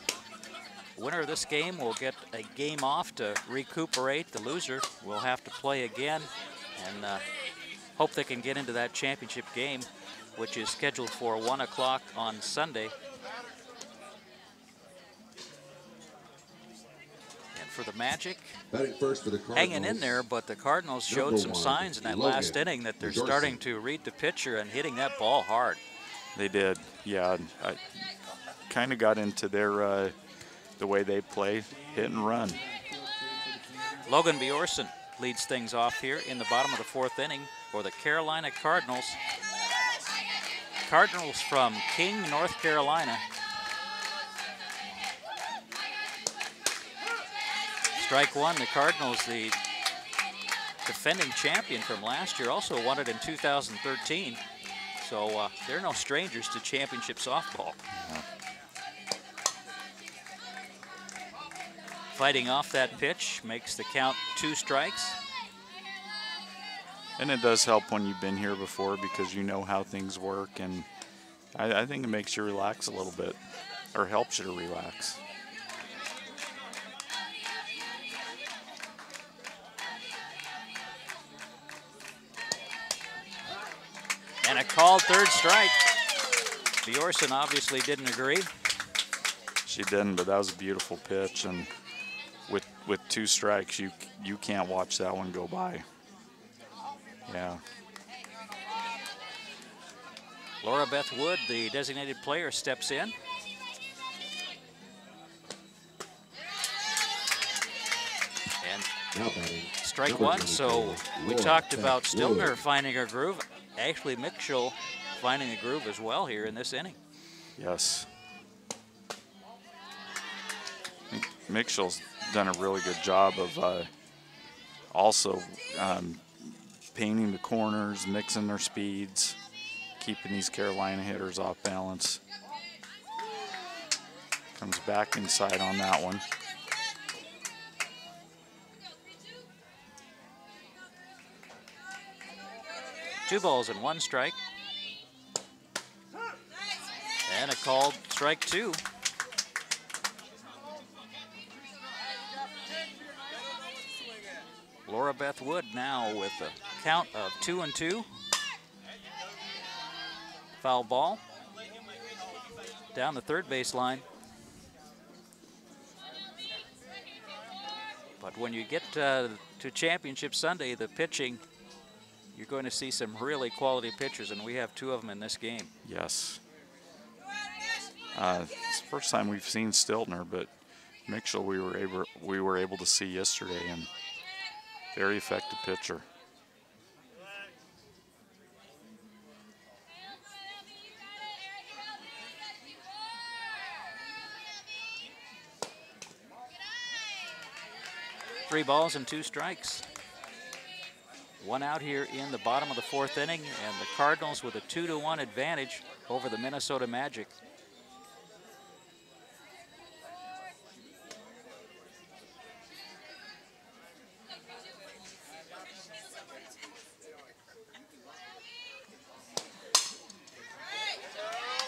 [SPEAKER 3] Winner of this game will get a game off to recuperate. The loser will have to play again and hope they can get into that championship game, which is scheduled for 1 o'clock on Sunday. And for the Magic,
[SPEAKER 2] Batting first for the Cardinals,
[SPEAKER 3] hanging in there, but the Cardinals showed some signs in that last inning that they're starting to read the pitcher and hitting that ball hard.
[SPEAKER 1] they did, yeah. I kind of got into their the way they play, hit and run.
[SPEAKER 3] Logan Bjorson leads things off here in the bottom of the fourth inning for the Carolina Cardinals. Cardinals from King, North Carolina. Strike one, the Cardinals, the defending champion from last year, also won it in 2013. So they're no strangers to championship softball.
[SPEAKER 1] Yeah.
[SPEAKER 3] Fighting off that pitch makes the count 2 strikes.
[SPEAKER 1] And it does help when you've been here before because you know how things work, and I think it makes you relax a little bit, or helps you to relax.
[SPEAKER 3] And a called 3rd strike. Bjorson obviously didn't agree.
[SPEAKER 1] She didn't, but that was a beautiful pitch, and with 2 strikes, you can't watch that one go by. Yeah.
[SPEAKER 3] Laura Beth Wood, the designated player, steps in. And
[SPEAKER 2] Now batting,
[SPEAKER 3] strike
[SPEAKER 2] number
[SPEAKER 3] 1. So
[SPEAKER 2] 24,
[SPEAKER 3] we
[SPEAKER 2] Laura
[SPEAKER 3] talked
[SPEAKER 2] Beth
[SPEAKER 3] about Stiltner
[SPEAKER 2] Wood.
[SPEAKER 3] finding her groove. Ashley Mitchell finding a groove as well here in this inning.
[SPEAKER 1] Yes. I think Mitchell's done a really good job of also painting the corners, mixing their speeds, keeping these Carolina hitters off balance. Comes back inside on that one.
[SPEAKER 3] Two balls and 1 strike. And a called strike 2. Laura Beth Wood now with a count of 2-2. Foul ball down the 3rd base line. But when you get to Championship Sunday, the pitching, you're going to see some really quality pitchers, and we have 2 of them in this game.
[SPEAKER 1] Yes. It's the first time we've seen Stiltner, but Mitchell we were able to see yesterday, and very effective pitcher.
[SPEAKER 3] Three balls and 2 strikes. 1 out here in the bottom of the 4th inning, and the Cardinals with a 2-1 advantage over the Minnesota Magic.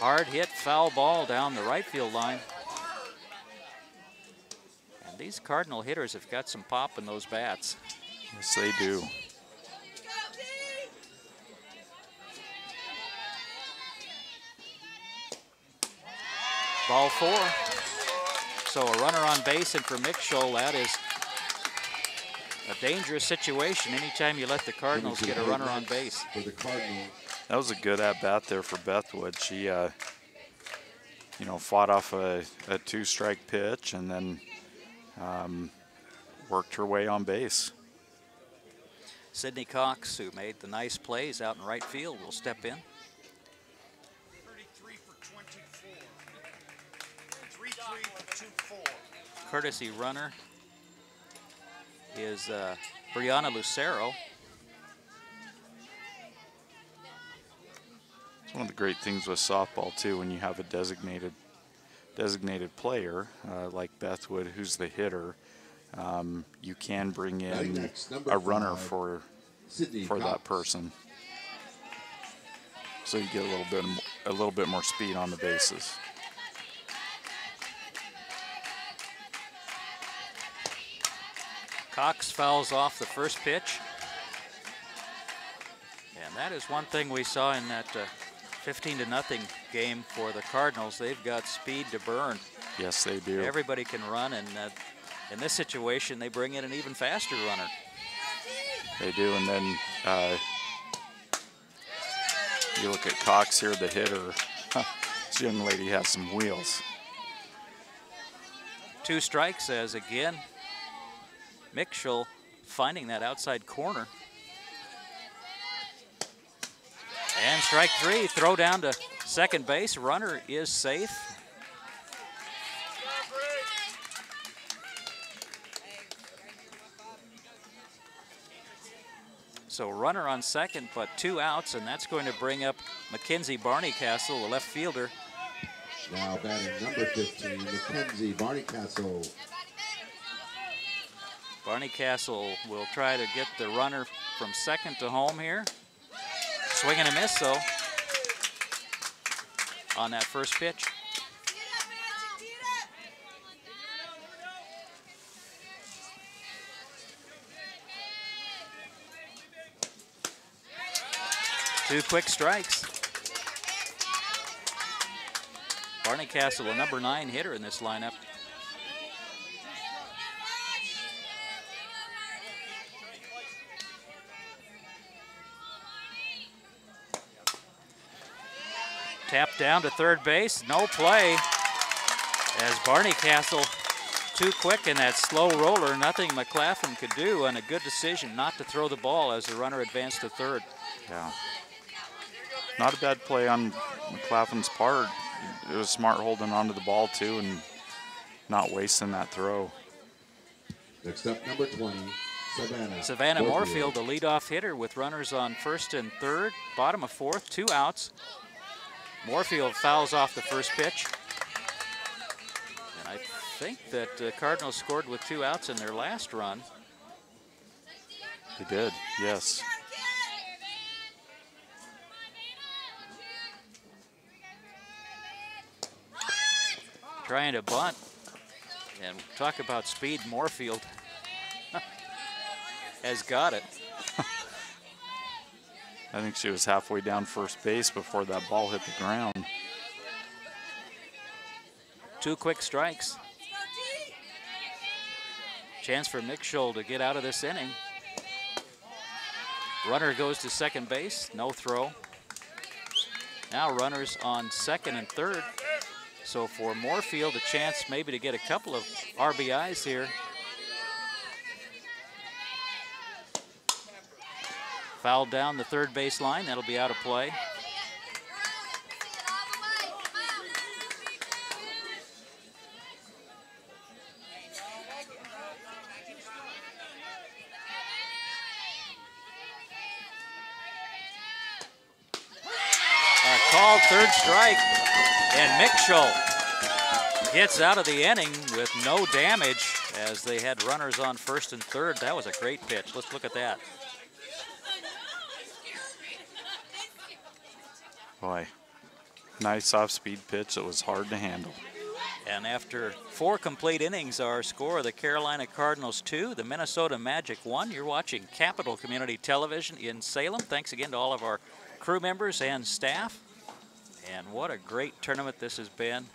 [SPEAKER 3] Hard hit foul ball down the right field line. And these Cardinal hitters have got some pop in those bats.
[SPEAKER 1] Yes, they do.
[SPEAKER 3] Ball 4. So a runner on base, and for Mitchell, that is a dangerous situation anytime you let the Cardinals get a runner on base.
[SPEAKER 2] For the Cardinals.
[SPEAKER 1] That was a good at-bat there for Bethwood. She, you know, fought off a 2-strike pitch and then worked her way on base.
[SPEAKER 3] Sydney Cox, who made the nice plays out in right field, will step in.
[SPEAKER 4] 33 for 24. 3-3 for 2-4.
[SPEAKER 3] Courtesy runner is Brianna Lucero.
[SPEAKER 1] It's one of the great things with softball too, when you have a designated player like Bethwood, who's the hitter. You can bring in
[SPEAKER 2] Next, number
[SPEAKER 1] a runner
[SPEAKER 2] 5,
[SPEAKER 1] for
[SPEAKER 2] Sydney
[SPEAKER 1] that
[SPEAKER 2] Cox.
[SPEAKER 1] person, so you get a little bit more speed on the bases.
[SPEAKER 3] Cox fouls off the first pitch. And that is one thing we saw in that 15-0 game for the Cardinals. They've got speed to burn.
[SPEAKER 1] Yes, they do.
[SPEAKER 3] Everybody can run, and in this situation, they bring in an even faster runner.
[SPEAKER 1] They do, and then you look at Cox here, the hitter. This young lady has some wheels.
[SPEAKER 3] 2 strikes as, again, Mitchell finding that outside corner. And strike three, throw down to second base. Runner is safe. So runner on second, but 2 outs, and that's going to bring up Mackenzie Barneycastle, the left fielder.
[SPEAKER 2] Now batting number 15, Mackenzie Barneycastle.
[SPEAKER 3] Barneycastle will try to get the runner from second to home here. Swing and a miss, though, on that first pitch. Two quick strikes. Barneycastle, a number 9 hitter in this lineup. Tap down to third base, no play. As Barneycastle, too quick in that slow roller, nothing McLaughlin could do, and a good decision not to throw the ball as the runner advanced to third.
[SPEAKER 1] Yeah. Not a bad play on McLaughlin's part. It was smart holding onto the ball too and not wasting that throw.
[SPEAKER 2] Next up, number 20, Savannah.
[SPEAKER 3] Savannah Moorfield, the leadoff hitter with runners on first and third, bottom of fourth, 2 outs. Moorfield fouls off the first pitch. And I think that Cardinals scored with 2 outs in their last run.
[SPEAKER 1] They did, yes.
[SPEAKER 3] Trying to bunt, and talk about speed. Moorfield has got it.
[SPEAKER 1] I think she was halfway down first base before that ball hit the ground.
[SPEAKER 3] 2 quick strikes. Chance for Mitchell to get out of this inning. Runner goes to second base, no throw. Now runners on second and third. So for Moorfield, a chance maybe to get a couple of RBIs here. Fouled down the third base line, that'll be out of play. A called third strike. And Mitchell gets out of the inning with no damage as they had runners on first and third. That was a great pitch. Let's look at that.
[SPEAKER 1] Boy, nice off-speed pitch that was hard to handle.
[SPEAKER 3] And after 4 complete innings, our score, the Carolina Cardinals 2, the Minnesota Magic 1. You're watching Capital Community Television in Salem. Thanks again to all of our crew members and staff. And what a great tournament this has been.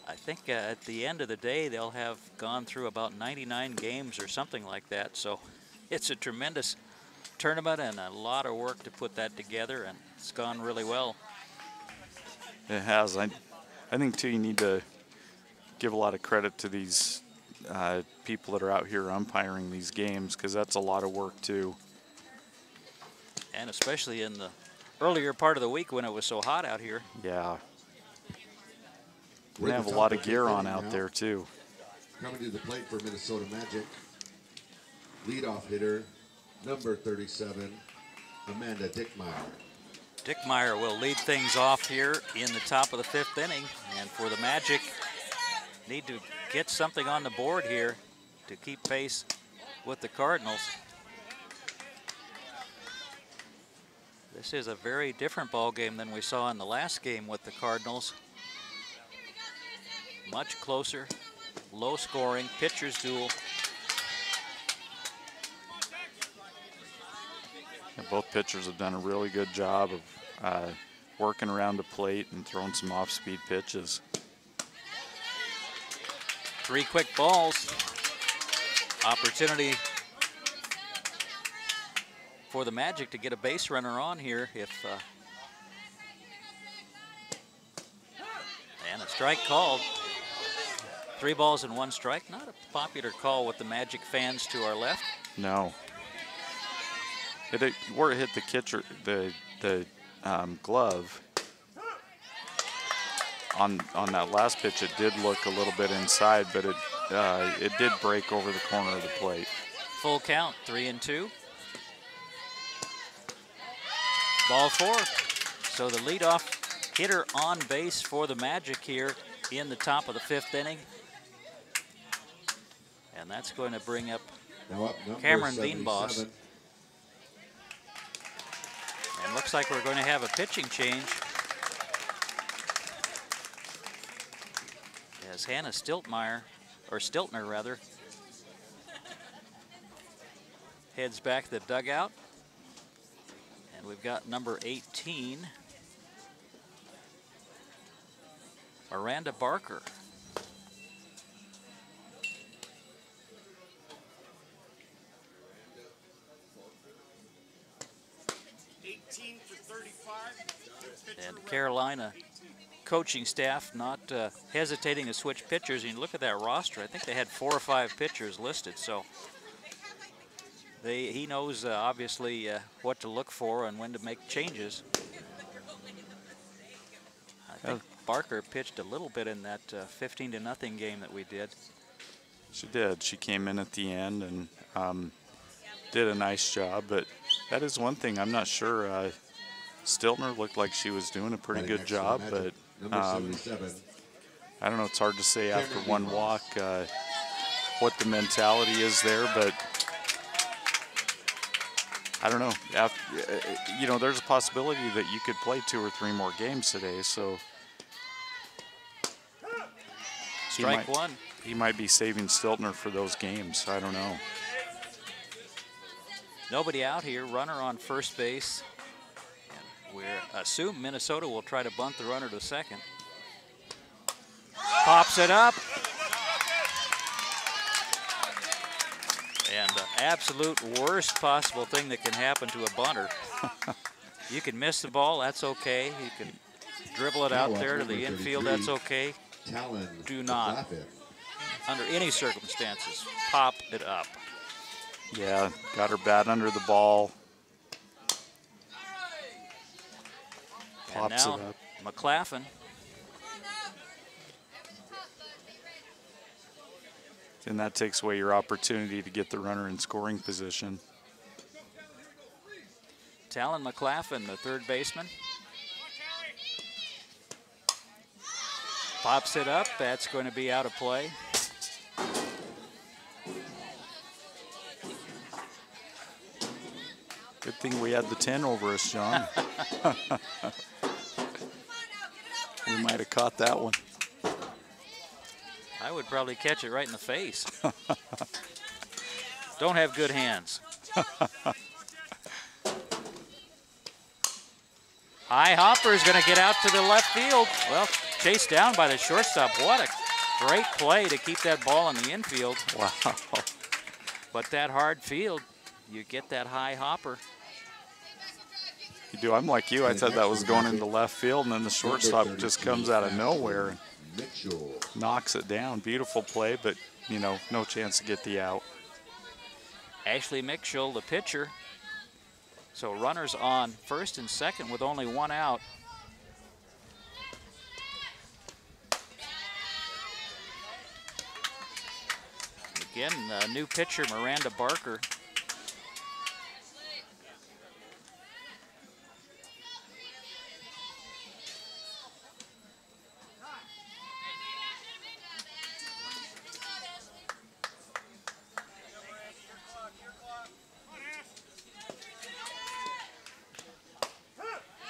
[SPEAKER 3] I think at the end of the day, they'll have gone through about 99 games or something like that. So it's a tremendous tournament and a lot of work to put that together, and it's gone really well.
[SPEAKER 1] It has. I think, too, you need to give a lot of credit to these people that are out here umpiring these games, because that's a lot of work, too.
[SPEAKER 3] And especially in the earlier part of the week when it was so hot out here.
[SPEAKER 1] Yeah. They have a lot of gear on out there, too.
[SPEAKER 2] Coming to the plate for Minnesota Magic, leadoff hitter, number 37, Amanda Dickmeyer.
[SPEAKER 3] Dickmeyer will lead things off here in the top of the 5th inning. And for the Magic, need to get something on the board here to keep pace with the Cardinals. This is a very different ball game than we saw in the last game with the Cardinals. Much closer, low scoring, pitcher's duel.
[SPEAKER 1] Yeah, both pitchers have done a really good job of working around the plate and throwing some off-speed pitches.
[SPEAKER 3] 3 quick balls. Opportunity for the Magic to get a base runner on here if and a strike called. 3 balls and 1 strike. Not a popular call with the Magic fans to our left.
[SPEAKER 1] No. Where it hit the catcher, the glove. On that last pitch, it did look a little bit inside, but it did break over the corner of the plate.
[SPEAKER 3] Full count, 3-2. Ball 4. So the leadoff hitter on base for the Magic here in the top of the 5th inning. And that's going to bring up Cameron Beanboss. And looks like we're going to have a pitching change, as Hannah Stiltner heads back to the dugout. And we've got number 18, Miranda Barker. And Carolina coaching staff not hesitating to switch pitchers. And you look at that roster, I think they had 4 or 5 pitchers listed. So he knows obviously what to look for and when to make changes. I think Barker pitched a little bit in that 15-0 game that we did.
[SPEAKER 1] She did. She came in at the end and did a nice job. But that is one thing I'm not sure. Stiltner looked like she was doing a pretty good job, but I don't know. It's hard to say after one walk what the mentality is there, but I don't know. You know, there's a possibility that you could play 2 or 3 more games today, so
[SPEAKER 3] strike one.
[SPEAKER 1] He might be saving Stiltner for those games. I don't know.
[SPEAKER 3] Nobody out here. Runner on first base. We assume Minnesota will try to bunt the runner to second. Pops it up. And the absolute worst possible thing that can happen to a bunter. You can miss the ball, that's okay. You can dribble it out there to the infield, that's okay. Do not, under any circumstances, pop it up.
[SPEAKER 1] Yeah, got her bat under the ball. Pops
[SPEAKER 3] and now,
[SPEAKER 1] it up.
[SPEAKER 3] McLaughlin.
[SPEAKER 1] And that takes away your opportunity to get the runner in scoring position.
[SPEAKER 3] Talon McLaughlin, the third baseman. Pops it up. That's going to be out of play.
[SPEAKER 1] Good thing we had the 10 over us, John. We might have caught that one.
[SPEAKER 3] I would probably catch it right in the face. Don't have good hands. High hopper is going to get out to the left field. Well, chased down by the shortstop. What a great play to keep that ball in the infield.
[SPEAKER 1] Wow.
[SPEAKER 3] But that hard field, you get that high hopper.
[SPEAKER 1] You do. I'm like you. I thought that was going into left field, and then the shortstop just comes out of nowhere and knocks it down. Beautiful play, but, you know, no chance to get the out.
[SPEAKER 3] Ashley Mitchell, the pitcher. So runners on first and second with only 1 out. Again, new pitcher Miranda Barker.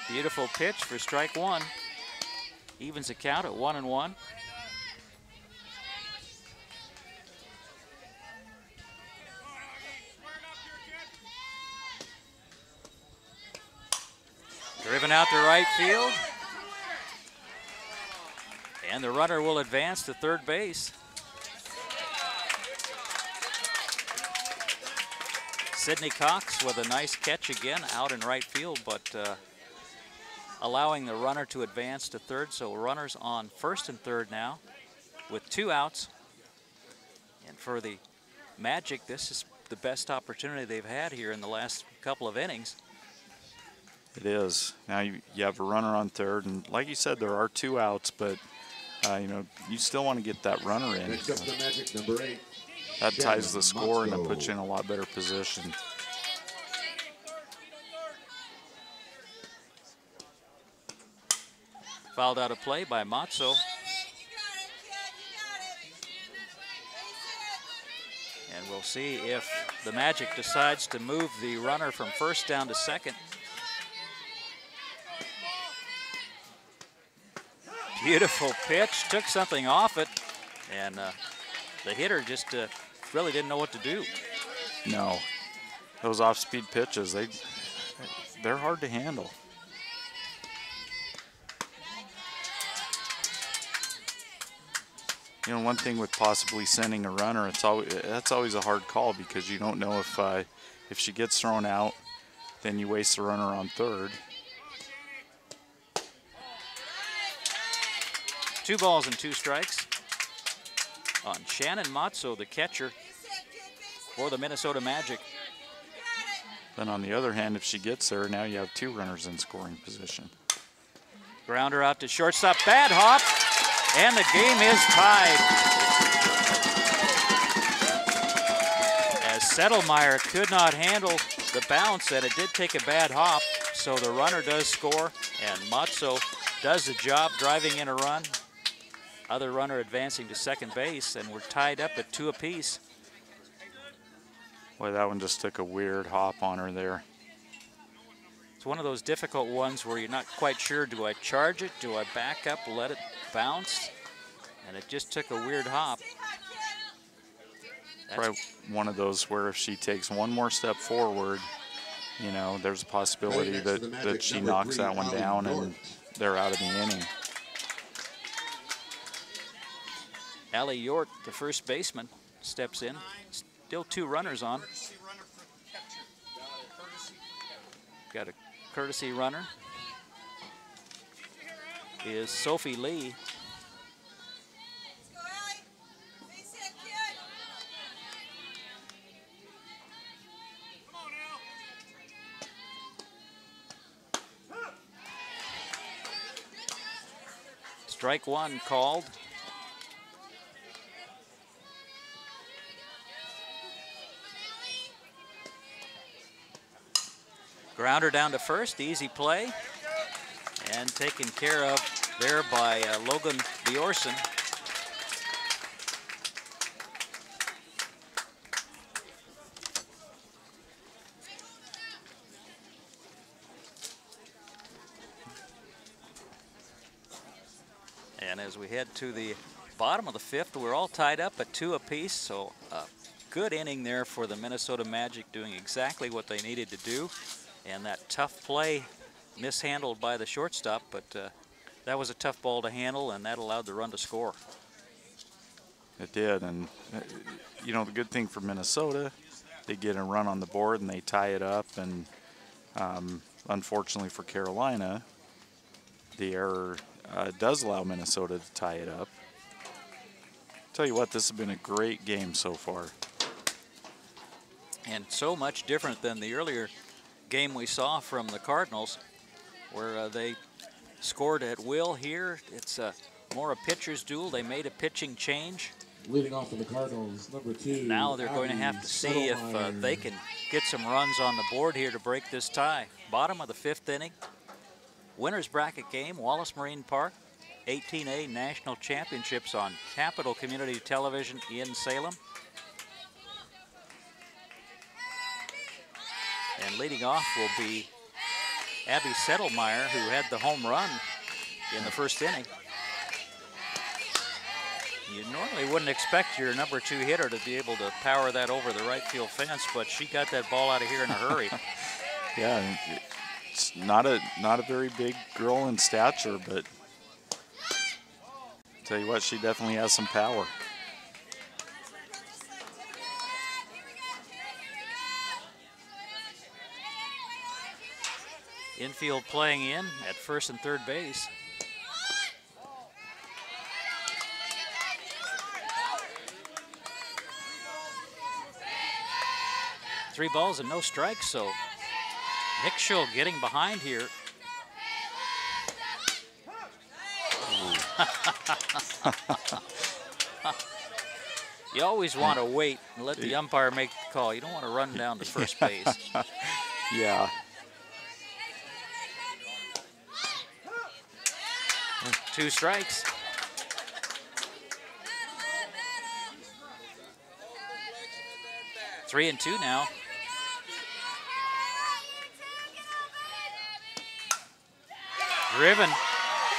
[SPEAKER 3] Beautiful pitch for strike one. Evens the count at 1-1. Driven out to right field. And the runner will advance to third base. Sydney Cox with a nice catch again out in right field, but allowing the runner to advance to third. So runners on first and third now with 2 outs. And for the Magic, this is the best opportunity they've had here in the last couple of innings.
[SPEAKER 1] It is. Now you have a runner on third, and like you said, there are 2 outs, but you know, you still want to get that runner in.
[SPEAKER 2] Next up, the Magic, number 8.
[SPEAKER 1] That ties the score, and it
[SPEAKER 2] Matzo.
[SPEAKER 1] puts you in a lot better position.
[SPEAKER 3] Fouled out of play by Matzo. And we'll see if the Magic decides to move the runner from first down to second. Beautiful pitch, took something off it, and the hitter just really didn't know what to do.
[SPEAKER 1] No, those off-speed pitches, they're hard to handle. You know, one thing with possibly sending a runner, that's always a hard call because you don't know if she gets thrown out, then you waste the runner on third.
[SPEAKER 3] 2 balls and 2 strikes on Shannon Matzo, the catcher for the Minnesota Magic.
[SPEAKER 1] Then on the other hand, if she gets there, now you have 2 runners in scoring position.
[SPEAKER 3] Grounder out to shortstop, bad hop, and the game is tied. As Settlemeyer could not handle the bounce, and it did take a bad hop, so the runner does score, and Matzo does the job driving in a run. Other runner advancing to second base, and we're tied up at 2 apiece.
[SPEAKER 1] Boy, that one just took a weird hop on her there.
[SPEAKER 3] It's one of those difficult ones where you're not quite sure, do I charge it, do I back up, let it bounce? And it just took a weird hop.
[SPEAKER 1] Probably one of those where if she takes one more step forward, you know, there's a possibility that she knocks that one down and they're out of the inning.
[SPEAKER 3] Allie Yort, the first baseman, steps in. Still 2 runners on. Got a courtesy runner. Is Sophie Lee. Strike 1 called. Grounder down to first, easy play, and taken care of there by Logan Bjorsen. And as we head to the bottom of the 5th, we're all tied up at 2 apiece, so a good inning there for the Minnesota Magic, doing exactly what they needed to do. And that tough play mishandled by the shortstop, but that was a tough ball to handle, and that allowed the run to score.
[SPEAKER 1] It did, and you know, the good thing for Minnesota, they get a run on the board and they tie it up, and unfortunately for Carolina, the error does allow Minnesota to tie it up. Tell you what, this has been a great game so far.
[SPEAKER 3] And so much different than the earlier game we saw from the Cardinals, where they scored at will. Here it's more a pitcher's duel. They made a pitching change.
[SPEAKER 5] Leading off for the Cardinals, number 2.
[SPEAKER 3] Now they're going to have to see if they can get some runs on the board here to break this tie. Bottom of the 5th inning. Winners bracket game, Wallace Marine Park, 18A National Championships on Capital Community Television in Salem. And leading off will be Abby Settlemeyer, who had the home run in the first inning. You normally wouldn't expect your number 2 hitter to be able to power that over the right field fence, but she got that ball out of here in a hurry.
[SPEAKER 1] Yeah, it's not a very big girl in stature, but tell you what, she definitely has some power.
[SPEAKER 3] Infield playing in at first and third base. Three balls and no strikes, so Mitchell getting behind here. You always want to wait and let the umpire make the call. You don't want to run down to first base.
[SPEAKER 1] Yeah.
[SPEAKER 3] Two strikes. Three and two now. Driven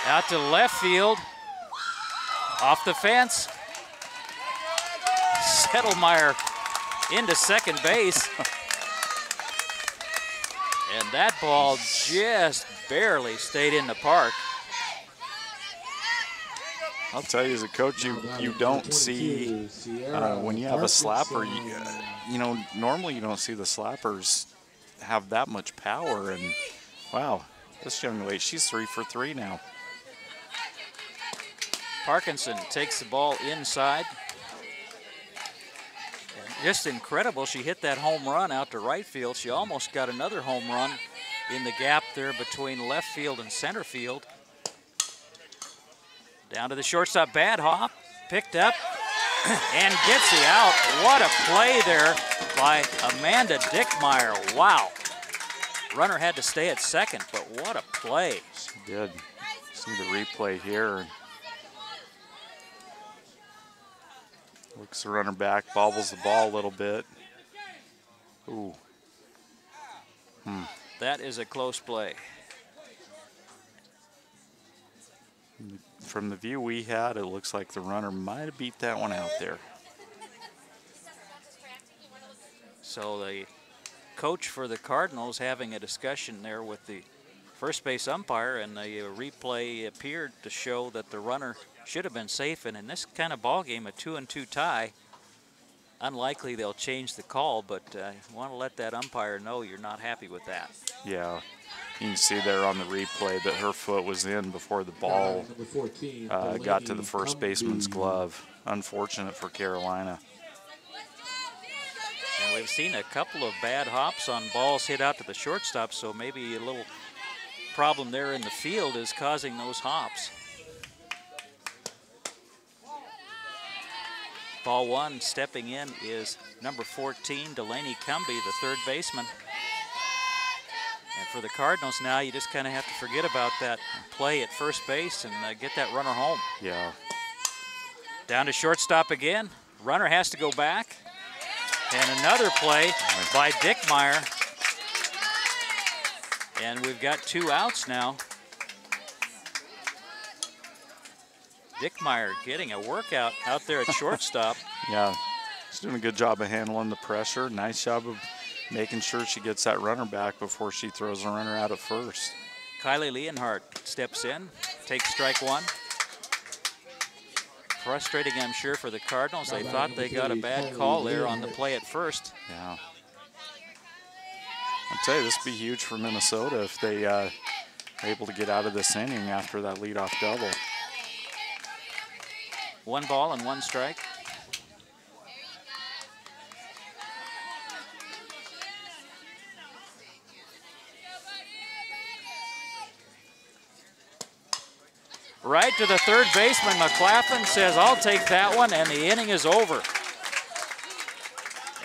[SPEAKER 3] out to left field. Off the fence. Settlemeyer into second base. And that ball just barely stayed in the park.
[SPEAKER 1] I'll tell you, as a coach, you don't see when you have a slapper. You know, normally you don't see the slappers have that much power. And wow, this young lady, she's 3 for 3 now.
[SPEAKER 3] Parkinson takes the ball inside. And just incredible, she hit that home run out to right field. She almost got another home run in the gap there between left field and center field. Down to the shortstop, bad hop, picked up and gets the out. What a play there by Amanda Dickmeyer. Wow. Runner had to stay at second, but what a play.
[SPEAKER 1] She did. See the replay here. Looks the runner back, bobbles the ball a little bit. Ooh.
[SPEAKER 3] That is a close play.
[SPEAKER 1] From the view we had, it looks like the runner might have beat that one out there.
[SPEAKER 3] So the coach for the Cardinals having a discussion there with the first base umpire, and the replay appeared to show that the runner should have been safe. And in this kind of ball game, a 2-2 tie, unlikely they'll change the call, but you want to let that umpire know you're not happy with that.
[SPEAKER 1] Yeah. You can see there on the replay that her foot was in before the ball got to the first baseman's glove. Unfortunate for Carolina.
[SPEAKER 3] And we've seen a couple of bad hops on balls hit out to the shortstop, so maybe a little problem there in the field is causing those hops. Ball one, stepping in is number 14, Delaney Cumbie, the third baseman. And for the Cardinals now, you just kind of have to forget about that play at first base and get that runner home.
[SPEAKER 1] Yeah.
[SPEAKER 3] Down to shortstop again. Runner has to go back. And another play by Dickmeyer. And we've got 2 outs now. Dickmeyer getting a workout out there at shortstop.
[SPEAKER 1] Yeah, she's doing a good job of handling the pressure. Nice job of making sure she gets that runner back before she throws the runner out at first.
[SPEAKER 3] Kylie Leonhardt steps in, takes strike one. Frustrating, I'm sure, for the Cardinals. They thought they got a bad call there on the play at first.
[SPEAKER 1] Yeah. I'll tell you, this would be huge for Minnesota if they are able to get out of this inning after that leadoff double.
[SPEAKER 3] 1 ball and 1 strike. Right to the third baseman, McLaughlin says, I'll take that one, and the inning is over.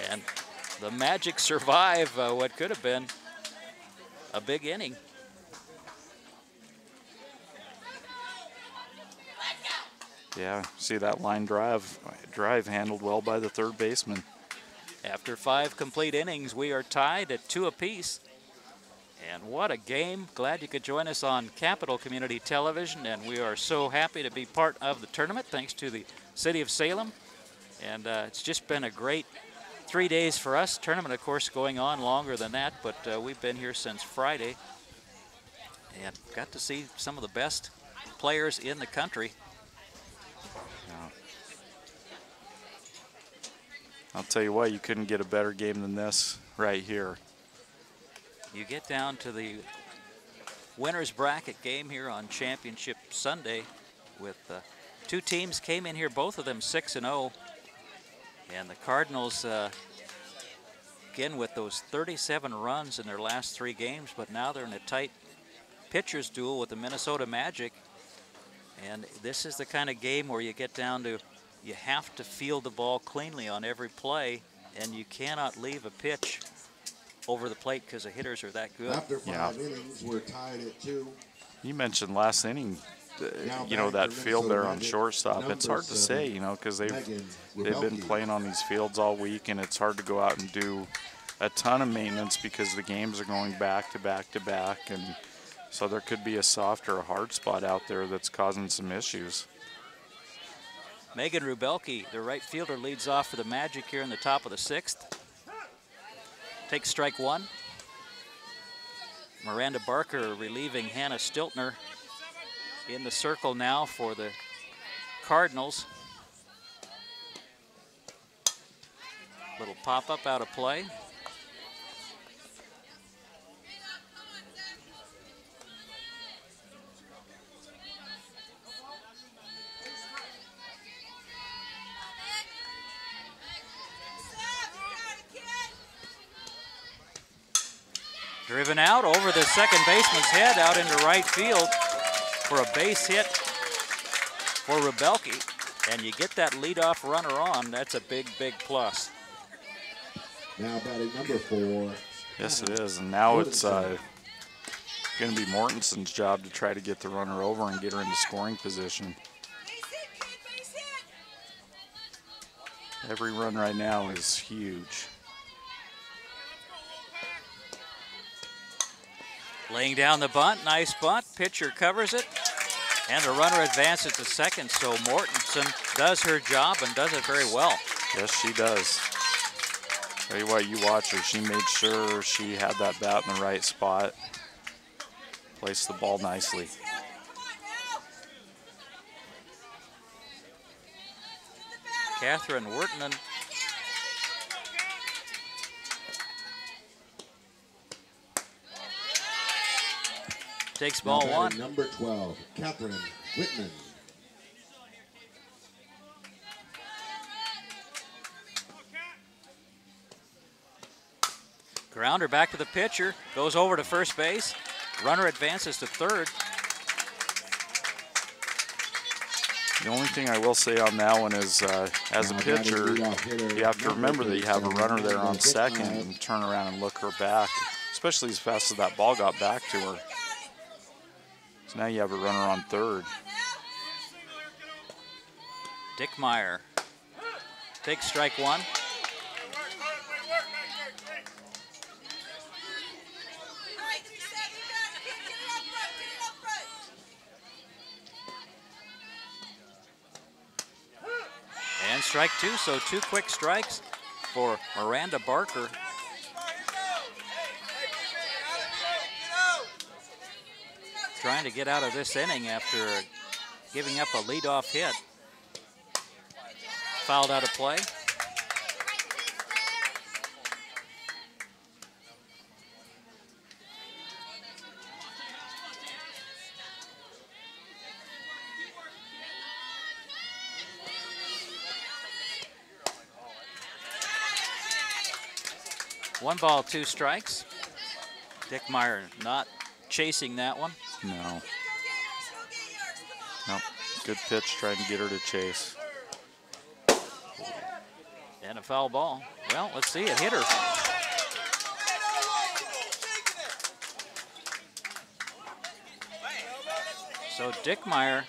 [SPEAKER 3] And the Magic survive what could have been a big inning.
[SPEAKER 1] Yeah, see that line drive handled well by the third baseman.
[SPEAKER 3] After 5 complete innings, we are tied at 2 apiece. And what a game. Glad you could join us on Capital Community Television, and we are so happy to be part of the tournament thanks to the City of Salem. And it's just been a great 3 days for us. Tournament, of course, going on longer than that, but we've been here since Friday and got to see some of the best players in the country.
[SPEAKER 1] I'll tell you what, you couldn't get a better game than this right here.
[SPEAKER 3] You get down to the winner's bracket game here on Championship Sunday with 2 teams came in here, both of them 6-0. And the Cardinals again with those 37 runs in their last 3 games, but now they're in a tight pitcher's duel with the Minnesota Magic. And this is the kind of game where you get down to, you have to field the ball cleanly on every play, and you cannot leave a pitch over the plate because the hitters are that good.
[SPEAKER 2] After 5 innings, we're tied at 2.
[SPEAKER 1] You mentioned last inning, you know, that field there on shortstop. It's hard to say, you know, because they've been playing on these fields all week, and it's hard to go out and do a ton of maintenance because the games are going back to back to back, and so there could be a soft or a hard spot out there that's causing some issues.
[SPEAKER 3] Megan Rubelke, the right fielder, leads off for the Magic here in the top of the 6th. Takes strike 1. Miranda Barker relieving Hannah Stiltner in the circle now for the Cardinals. Little pop-up out of play. Driven out over the second baseman's head out into right field for a base hit for Rubelke. And you get that leadoff runner on, that's a big, big plus.
[SPEAKER 2] Now batting number 4.
[SPEAKER 1] Yes, it is. And now it's going to be Mortenson's job to try to get the runner over and get her into scoring position. Every run right now is huge.
[SPEAKER 3] Laying down the bunt, nice bunt. Pitcher covers it, and the runner advances to second. So Mortensen does her job and does it very well.
[SPEAKER 1] Yes, she does. Tell you what, you watch her. She made sure she had that bat in the right spot. Placed the ball nicely.
[SPEAKER 3] Catherine Wertman. Takes ball 1.
[SPEAKER 2] Number 12, Catherine Whitman.
[SPEAKER 3] Grounder back to the pitcher, goes over to first base. Runner advances to third.
[SPEAKER 1] The only thing I will say on that one is, as a pitcher, you have to remember that you have a runner there on second and turn around and look her back, especially as fast as that ball got back to her. So now you have a runner on third.
[SPEAKER 3] Dickmeyer takes strike 1. And strike 2, so 2 quick strikes for Miranda Barker. Trying to get out of this inning after giving up a leadoff hit. Fouled out of play. One ball, 2 strikes. Dickmeyer not chasing that one.
[SPEAKER 1] No. Nope. Good pitch trying to get her to chase.
[SPEAKER 3] And a foul ball. Well, let's see, it hit her. So Dickmeyer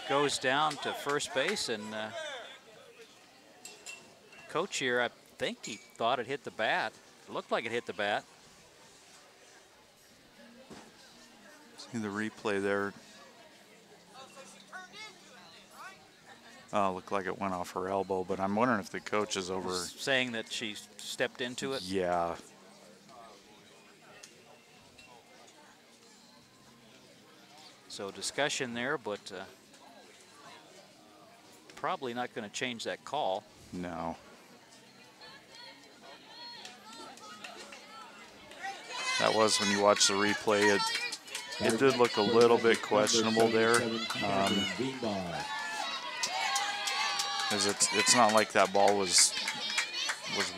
[SPEAKER 3] goes down to first base, and coach here, I think he thought it hit the bat. It looked like it hit the bat.
[SPEAKER 1] See the replay there. Looked like it went off her elbow, but I'm wondering if the coach is over.
[SPEAKER 3] Saying that she stepped into it?
[SPEAKER 1] Yeah.
[SPEAKER 3] So discussion there, but probably not going to change that call.
[SPEAKER 1] No. That was, when you watch the replay, it did look a little bit questionable there. Because it's not like that ball was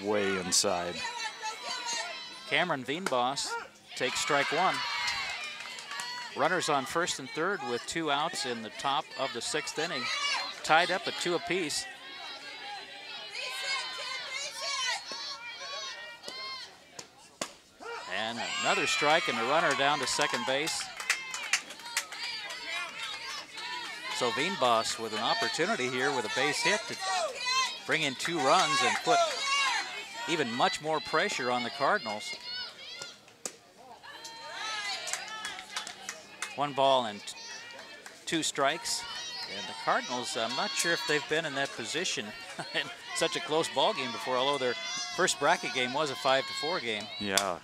[SPEAKER 1] way inside.
[SPEAKER 3] Cameron Veenbos takes strike one. Runners on first and third with 2 outs in the top of the 6th inning. Tied up at 2 apiece. And another strike and a runner down to second base. So Veenbos with an opportunity here with a base hit to bring in 2 runs and put even much more pressure on the Cardinals. 1 ball and 2 strikes. And the Cardinals, I'm not sure if they've been in that position in such a close ball game before, although their first bracket game was a 5-4 game.
[SPEAKER 1] Yeah.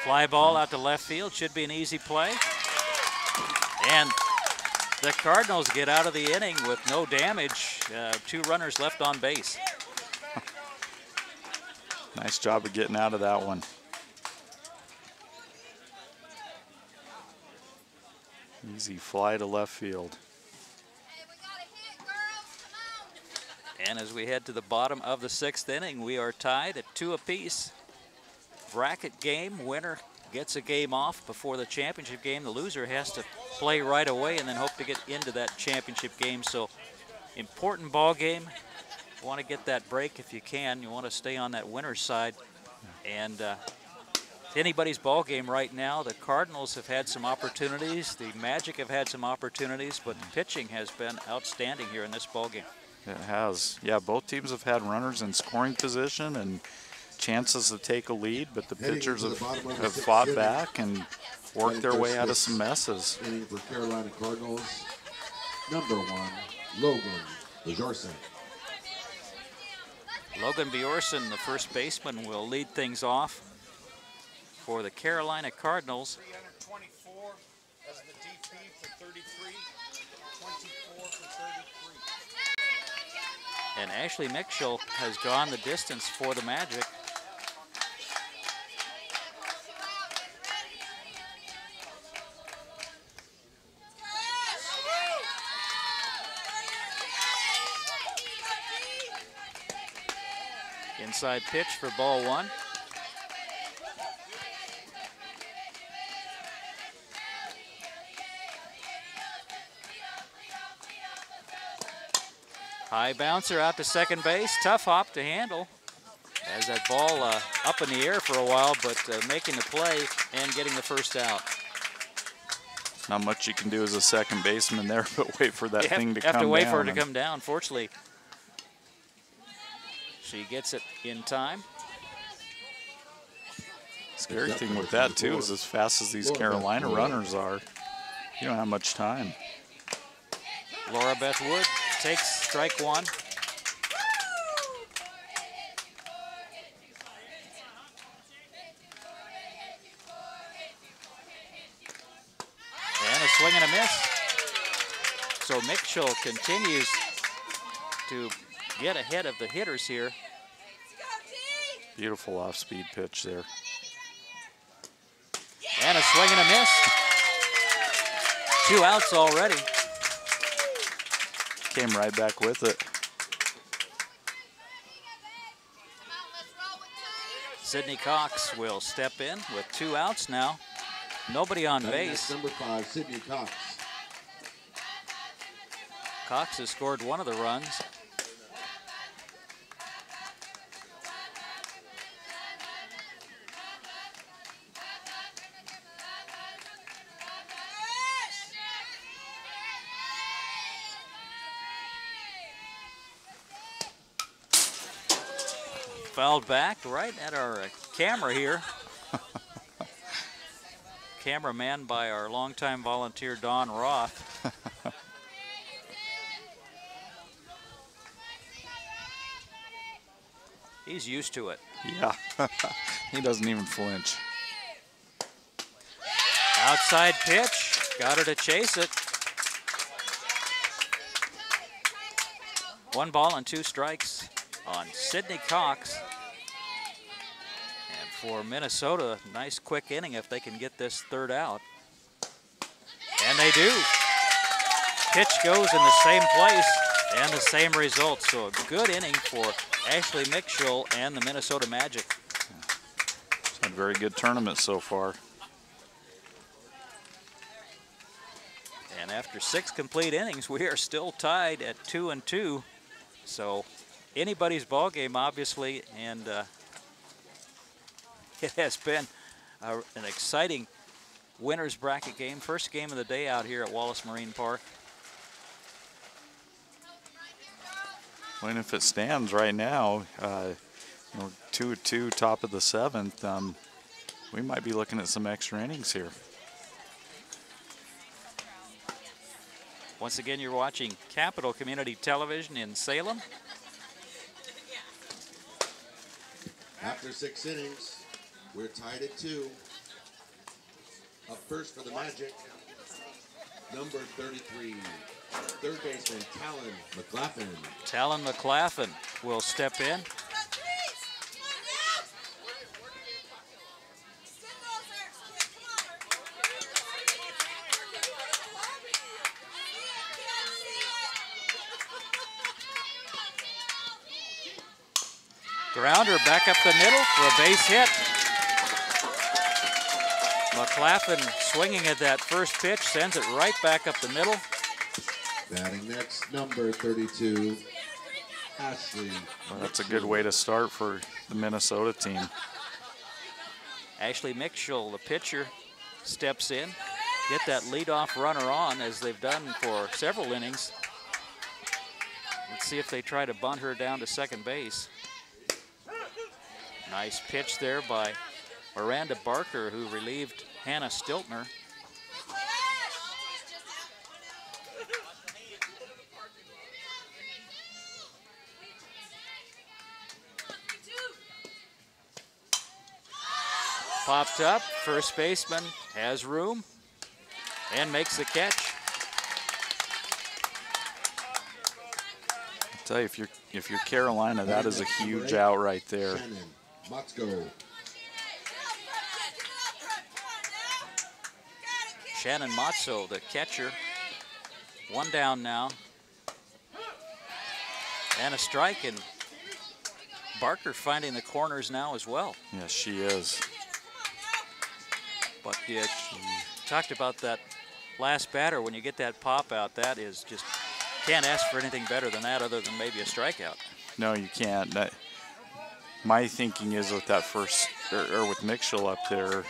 [SPEAKER 3] Fly ball out to left field, should be an easy play. And the Cardinals get out of the inning with no damage, 2 runners left on base.
[SPEAKER 1] Nice job of getting out of that one. Easy fly to left field.
[SPEAKER 3] And as we head to the bottom of the 6th inning, we are tied at 2 apiece. Bracket game, winner gets a game off before the championship game. The loser has to play right away and then hope to get into that championship game. So important ball game. You want to get that break if you can. You want to stay on that winner's side. And anybody's ball game right now. The Cardinals have had some opportunities. The Magic have had some opportunities, but the pitching has been outstanding here in this ball game.
[SPEAKER 1] It has. Yeah, both teams have had runners in scoring position and chances to take a lead, but the pitchers have fought back and worked their way out of some messes.
[SPEAKER 2] Inning for Carolina Cardinals, number 1, Logan Bjorson.
[SPEAKER 3] Logan Bjorson, the first baseman, will lead things off for the Carolina Cardinals.
[SPEAKER 4] 324 as the DP for 33, 24 for 33.
[SPEAKER 3] And Ashley Mitchell has gone the distance for the Magic. Inside pitch for ball 1. High bouncer out to second base. Tough hop to handle. As that ball up in the air for a while, but making the play and getting the first out.
[SPEAKER 1] Not much you can do as a second baseman there, but wait for that thing to come down.
[SPEAKER 3] Have to wait for it to come down. Fortunately, she gets it in time.
[SPEAKER 1] Scary thing with that, too, is as fast as these Carolina runners are, you don't have much time.
[SPEAKER 3] Laura Beth Wood takes strike 1. And a swing and a miss. So Mitchell continues to get ahead of the hitters here.
[SPEAKER 1] Beautiful off-speed pitch there.
[SPEAKER 3] And a swing and a miss. 2 outs already.
[SPEAKER 1] Came right back with it.
[SPEAKER 3] Sydney Cox will step in with 2 outs now. Nobody on base.
[SPEAKER 2] Number 5, Sydney Cox.
[SPEAKER 3] Cox has scored 1 of the runs. Fouled back right at our camera here. Cameraman by our longtime volunteer, Don Roth. He's used to it.
[SPEAKER 1] Yeah, he doesn't even flinch.
[SPEAKER 3] Outside pitch, got her to chase it. 1 ball and 2 strikes on Sydney Cox. And for Minnesota, nice quick inning if they can get this 3rd out. And they do. Pitch goes in the same place and the same result. So a good inning for Ashley Mitchell and the Minnesota Magic.
[SPEAKER 1] very good tournament so far.
[SPEAKER 3] And after 6 complete innings, we are still tied at 2-2. So anybody's ball game, obviously, and it has been an exciting winner's bracket game. First game of the day out here at Wallace Marine Park.
[SPEAKER 1] Well, if it stands right now, 2-2, top of the 7th, we might be looking at some extra innings here.
[SPEAKER 3] Once again, you're watching Capital Community Television in Salem.
[SPEAKER 2] After 6 innings, we're tied at 2. Up first for the Magic, number 33, third baseman Talon McLaughlin.
[SPEAKER 3] Talon McLaughlin will step in. Grounder back up the middle for a base hit. McLaughlin swinging at that first pitch, sends it right back up the middle.
[SPEAKER 2] Batting next, number 32, Ashley.
[SPEAKER 1] Well, that's a good way to start for the Minnesota team.
[SPEAKER 3] Ashley Mitchell, the pitcher, steps in. Get that leadoff runner on, as they've done for several innings. Let's see if they try to bunt her down to second base. Nice pitch there by Miranda Barker, who relieved Hannah Stiltner. Popped up, first baseman has room and makes the catch.
[SPEAKER 1] I'll tell you, if you're Carolina, that is a huge out right there.
[SPEAKER 2] Shannon Motzko.
[SPEAKER 3] Shannon Matzo, the catcher. One down now. And a strike, and Barker finding the corners now as well.
[SPEAKER 1] Yes, she is.
[SPEAKER 3] But you talked about that last batter. When you get that pop out, that is just, can't ask for anything better than that, other than maybe a strikeout.
[SPEAKER 1] No, you can't. My thinking is with that first, or with Mitchell up there,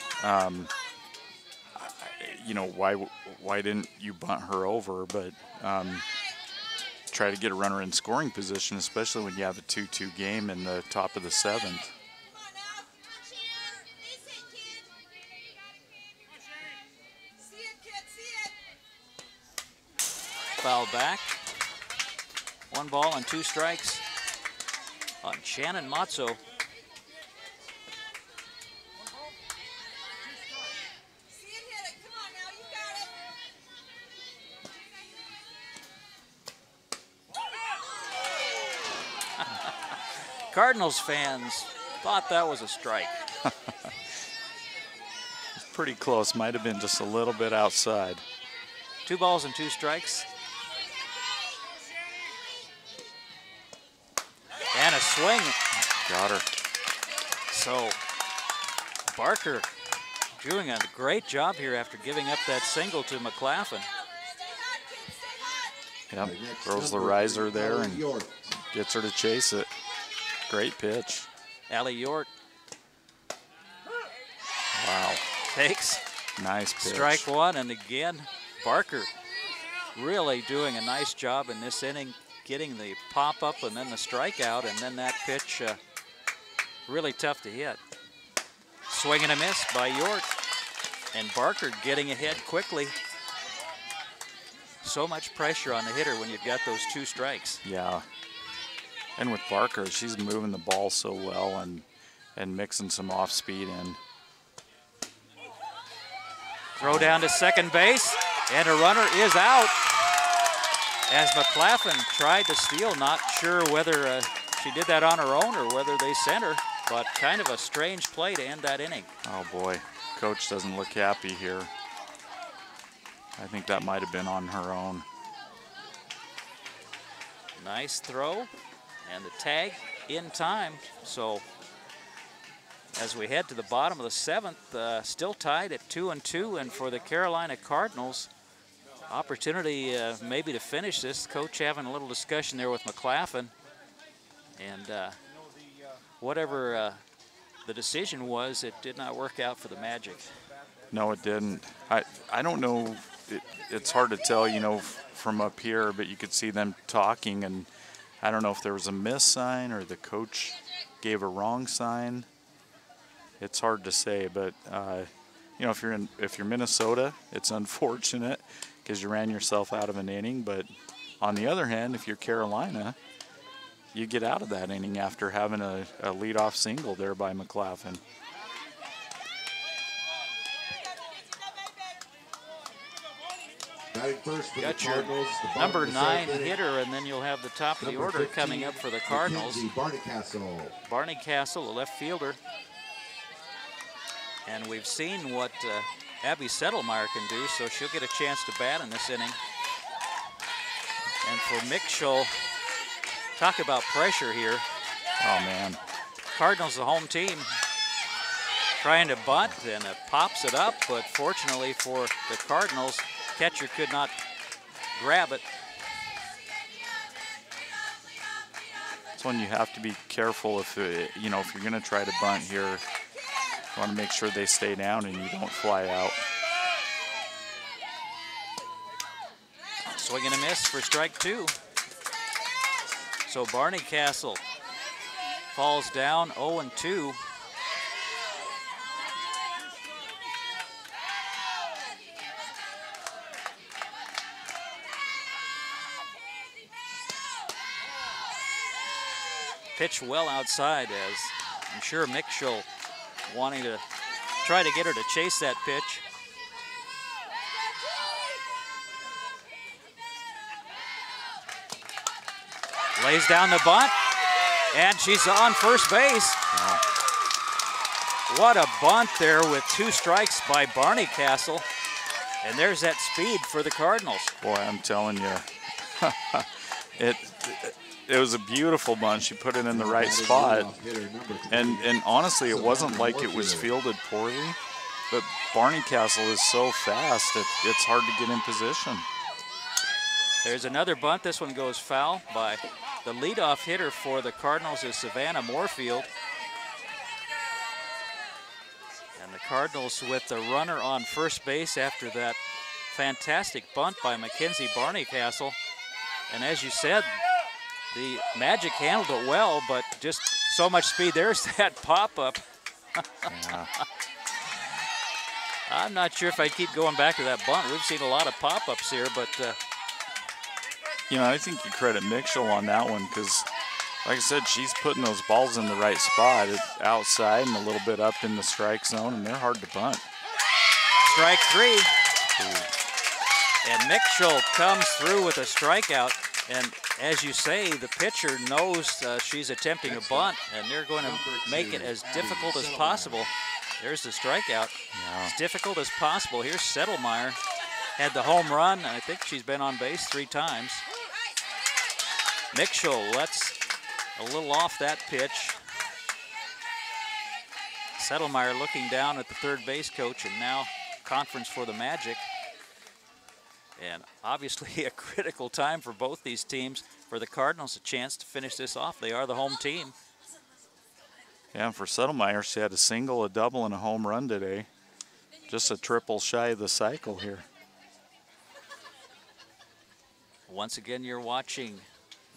[SPEAKER 1] why didn't you bunt her over? But try to get a runner in scoring position, especially when you have a 2-2 game in the top of the 7th.
[SPEAKER 3] Foul back. 1 ball and 2 strikes on Shannon Matzo. Cardinals fans thought that was a strike.
[SPEAKER 1] It's pretty close. Might have been just a little bit outside.
[SPEAKER 3] 2 balls and 2 strikes. And a swing.
[SPEAKER 1] Got her.
[SPEAKER 3] So Barker doing a great job here after giving up that single to McLaughlin.
[SPEAKER 1] Yep, throws the riser there and gets her to chase it. Great pitch.
[SPEAKER 3] Allie York.
[SPEAKER 1] Wow.
[SPEAKER 3] Takes.
[SPEAKER 1] Nice pitch.
[SPEAKER 3] Strike 1, and again, Barker really doing a nice job in this inning, getting the pop-up and then the strikeout, and then that pitch really tough to hit. Swing and a miss by York, and Barker getting ahead quickly. So much pressure on the hitter when you've got those 2 strikes.
[SPEAKER 1] Yeah. And with Barker, she's moving the ball so well and mixing some off-speed in.
[SPEAKER 3] Throw down to second base, and a runner is out. As McLaughlin tried to steal, not sure whether she did that on her own or whether they sent her, but kind of a strange play to end that inning.
[SPEAKER 1] Oh boy, coach doesn't look happy here. I think that might have been on her own.
[SPEAKER 3] Nice throw, and the tag in time. So as we head to the bottom of the 7th, still tied at 2-2, and for the Carolina Cardinals, opportunity maybe to finish this. Coach having a little discussion there with McLaughlin, and whatever the decision was, it did not work out for the Magic.
[SPEAKER 1] No, it didn't. I don't know. It's hard to tell, you know, from up here, but you could see them talking, and I don't know if there was a miss sign or the coach gave a wrong sign. It's hard to say, but you know, if you're Minnesota, it's unfortunate because you ran yourself out of an inning. But on the other hand, if you're Carolina, you get out of that inning after having a leadoff single there by McLaughlin.
[SPEAKER 2] Batting first for
[SPEAKER 3] Got
[SPEAKER 2] the
[SPEAKER 3] your
[SPEAKER 2] Cardinals, the
[SPEAKER 3] number
[SPEAKER 2] bottom of the
[SPEAKER 3] 9
[SPEAKER 2] 7th inning.
[SPEAKER 3] hitter, and then you'll have the top of the
[SPEAKER 2] Number
[SPEAKER 3] order
[SPEAKER 2] 15,
[SPEAKER 3] coming up for the Cardinals.
[SPEAKER 2] Barney Castle.
[SPEAKER 3] Barney Castle, a left fielder. And we've seen what Abby Settlemeyer can do, so she'll get a chance to bat in this inning. And for Mitchell, talk about pressure here.
[SPEAKER 1] Oh, man.
[SPEAKER 3] Cardinals, the home team, trying to bunt, and it pops it up, but fortunately for the Cardinals, catcher could not grab it.
[SPEAKER 1] That's when you have to be careful if, you know, if you're going to try to bunt here, you want to make sure they stay down and you don't fly out.
[SPEAKER 3] Swing and a miss for strike 2. So Barney Castle falls down 0-2. Pitch well outside, as I'm sure Mitchell wanting to try to get her to chase that pitch. Lays down the bunt, and she's on first base.
[SPEAKER 1] Wow.
[SPEAKER 3] What a bunt there with 2 strikes by Barney Castle. And there's that speed for the Cardinals.
[SPEAKER 1] Boy, I'm telling you, it was a beautiful bunt. She put it in the right spot. And honestly, it wasn't like it was fielded poorly, but Barney Castle is so fast, it's hard to get in position.
[SPEAKER 3] There's another bunt. This one goes foul by the leadoff hitter for the Cardinals is Savannah Moorfield. And the Cardinals with the runner on first base after that fantastic bunt by Mackenzie Barney Castle. And as you said, the Magic handled it well, but just so much speed. There's that pop-up.
[SPEAKER 1] Yeah.
[SPEAKER 3] I'm not sure if I'd keep going back to that bunt. We've seen a lot of pop-ups here, but
[SPEAKER 1] You know, I think you credit Mitchell on that one because, like I said, she's putting those balls in the right spot, outside and a little bit up in the strike zone, and they're hard to bunt.
[SPEAKER 3] strike 3.
[SPEAKER 1] Ooh.
[SPEAKER 3] And Mitchell comes through with a strikeout. And as you say, the pitcher knows she's attempting a bunt, and they're going to make it as difficult as possible. There's the strikeout.
[SPEAKER 1] Yeah.
[SPEAKER 3] As difficult as possible. Here's Settlemeyer. Had the home run. I think she's been on base 3 times. Mitchell lets a little off that pitch. Settlemeyer looking down at the third base coach, and now conference for the Magic. And obviously a critical time for both these teams. For the Cardinals, a chance to finish this off. They are the home team.
[SPEAKER 1] Yeah, and for Settlemeyer, she had a single, a double, and a home run today. Just a triple shy of the cycle here.
[SPEAKER 3] Once again, you're watching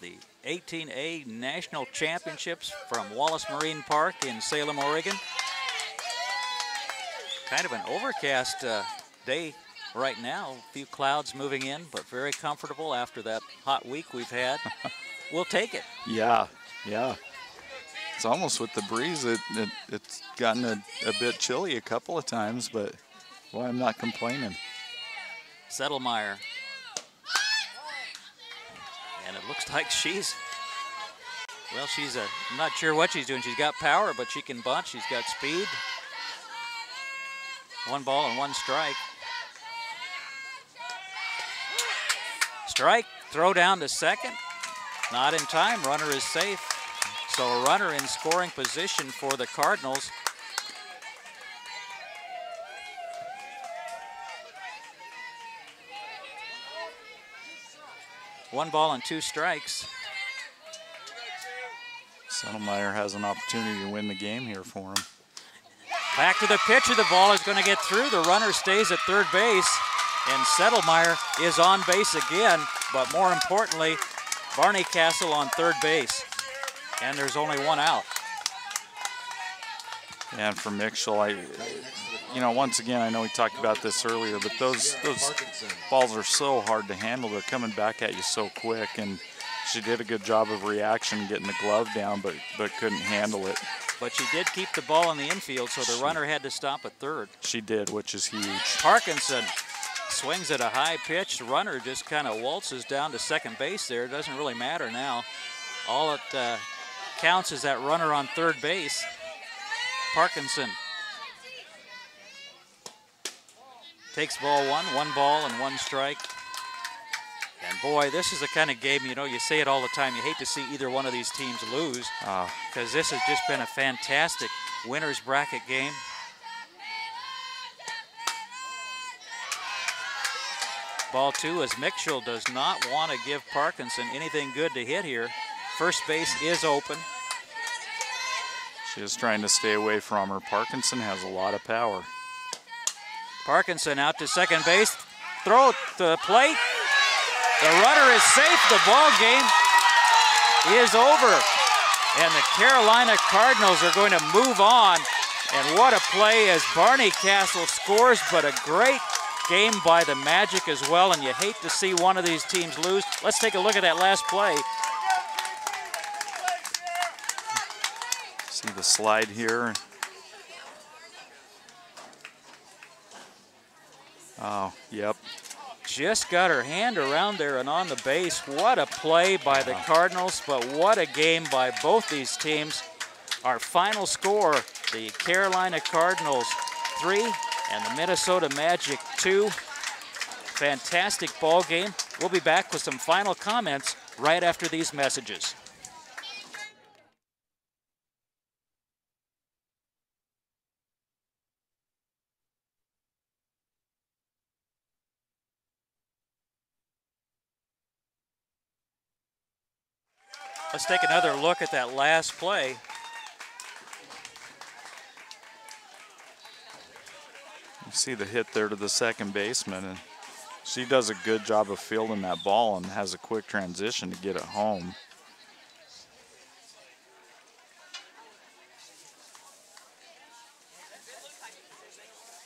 [SPEAKER 3] the 18A National Championships from Wallace Marine Park in Salem, Oregon. Kind of an overcast day right now. A few clouds moving in, but very comfortable after that hot week we've had. We'll take it.
[SPEAKER 1] Yeah, yeah. It's almost with the breeze, it's gotten a bit chilly a couple of times, but boy, I'm not complaining.
[SPEAKER 3] Settlemeyer. And it looks like she's, well, I'm not sure what she's doing. She's got power, but she can bunt. She's got speed. 1 ball and 1 strike. Strike, throw down to second. Not in time, runner is safe. So a runner in scoring position for the Cardinals. 1 ball and 2 strikes.
[SPEAKER 1] Settlemeyer has an opportunity to win the game here for him.
[SPEAKER 3] Back to the pitcher. The ball is going to get through. The runner stays at third base. And Settlemeyer is on base again. But more importantly, Barney Castle on third base. And there's only 1 out.
[SPEAKER 1] And for Mitchell, you know, once again, I know we talked about this earlier, but those balls are so hard to handle. They're coming back at you so quick, and she did a good job of reaction, getting the glove down, but couldn't handle it.
[SPEAKER 3] But she did keep the ball in the infield, so the runner had to stop at third.
[SPEAKER 1] She did, which is huge.
[SPEAKER 3] Parkinson swings at a high pitch. The runner just kind of waltzes down to second base there. It doesn't really matter now. All it counts is that runner on third base. Parkinson takes ball 1 ball and 1 strike. And boy, this is the kind of game, you know, you say it all the time, you hate to see either one of these teams lose, because this has just been a fantastic winner's bracket game. Ball 2 as Mitchell does not want to give Parkinson anything good to hit here. First base is open.
[SPEAKER 1] She is trying to stay away from her. Parkinson has a lot of power.
[SPEAKER 3] Parkinson out to second base. Throw to the plate. The runner is safe. The ball game is over. And the Carolina Cardinals are going to move on. And what a play as Barney Castle scores, but a great game by the Magic as well. And you hate to see one of these teams lose. Let's take a look at that last play.
[SPEAKER 1] See the slide here. Oh, yep.
[SPEAKER 3] Just got her hand around there and on the base. What a play by the Cardinals, but what a game by both these teams. Our final score, the Carolina Cardinals 3 and the Minnesota Magic 2. Fantastic ball game. We'll be back with some final comments right after these messages. Let's take another look at that last play.
[SPEAKER 1] You see the hit there to the second baseman, and she does a good job of fielding that ball and has a quick transition to get it home.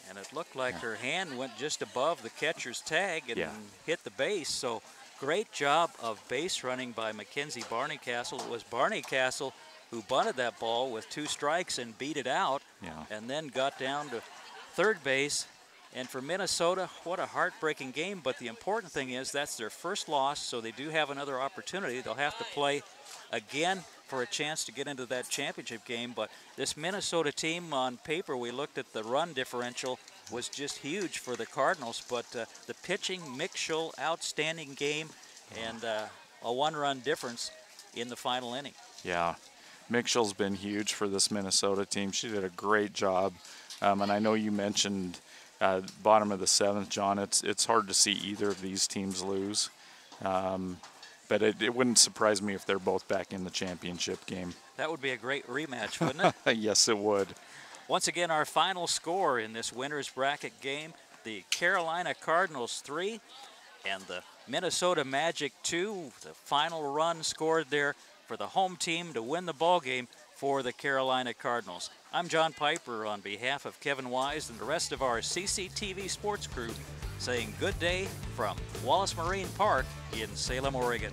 [SPEAKER 3] And it looked like her hand went just above the catcher's tag and hit the base. So great job of base running by Mackenzie Barney Castle. It was Barney Castle who bunted that ball with 2 strikes and beat it out, and then got down to third base. And for Minnesota, what a heartbreaking game. But the important thing is that's their first loss, so they do have another opportunity. They'll have to play again for a chance to get into that championship game. But this Minnesota team, on paper, we looked at the run differential, was just huge for the Cardinals. But the pitching, Mitchell, outstanding game, and a 1-run difference in the final inning.
[SPEAKER 1] Yeah, Mitchell's been huge for this Minnesota team. She did a great job. And I know you mentioned bottom of the 7th, John. It's hard to see either of these teams lose. But it wouldn't surprise me if they're both back in the championship game.
[SPEAKER 3] That would be a great rematch, wouldn't it?
[SPEAKER 1] Yes, it would.
[SPEAKER 3] Once again, our final score in this winner's bracket game, the Carolina Cardinals 3 and the Minnesota Magic 2. The final run scored there for the home team to win the ball game for the Carolina Cardinals. I'm John Piper on behalf of Kevin Wise and the rest of our CCTV sports crew saying good day from Wallace Marine Park in Salem, Oregon.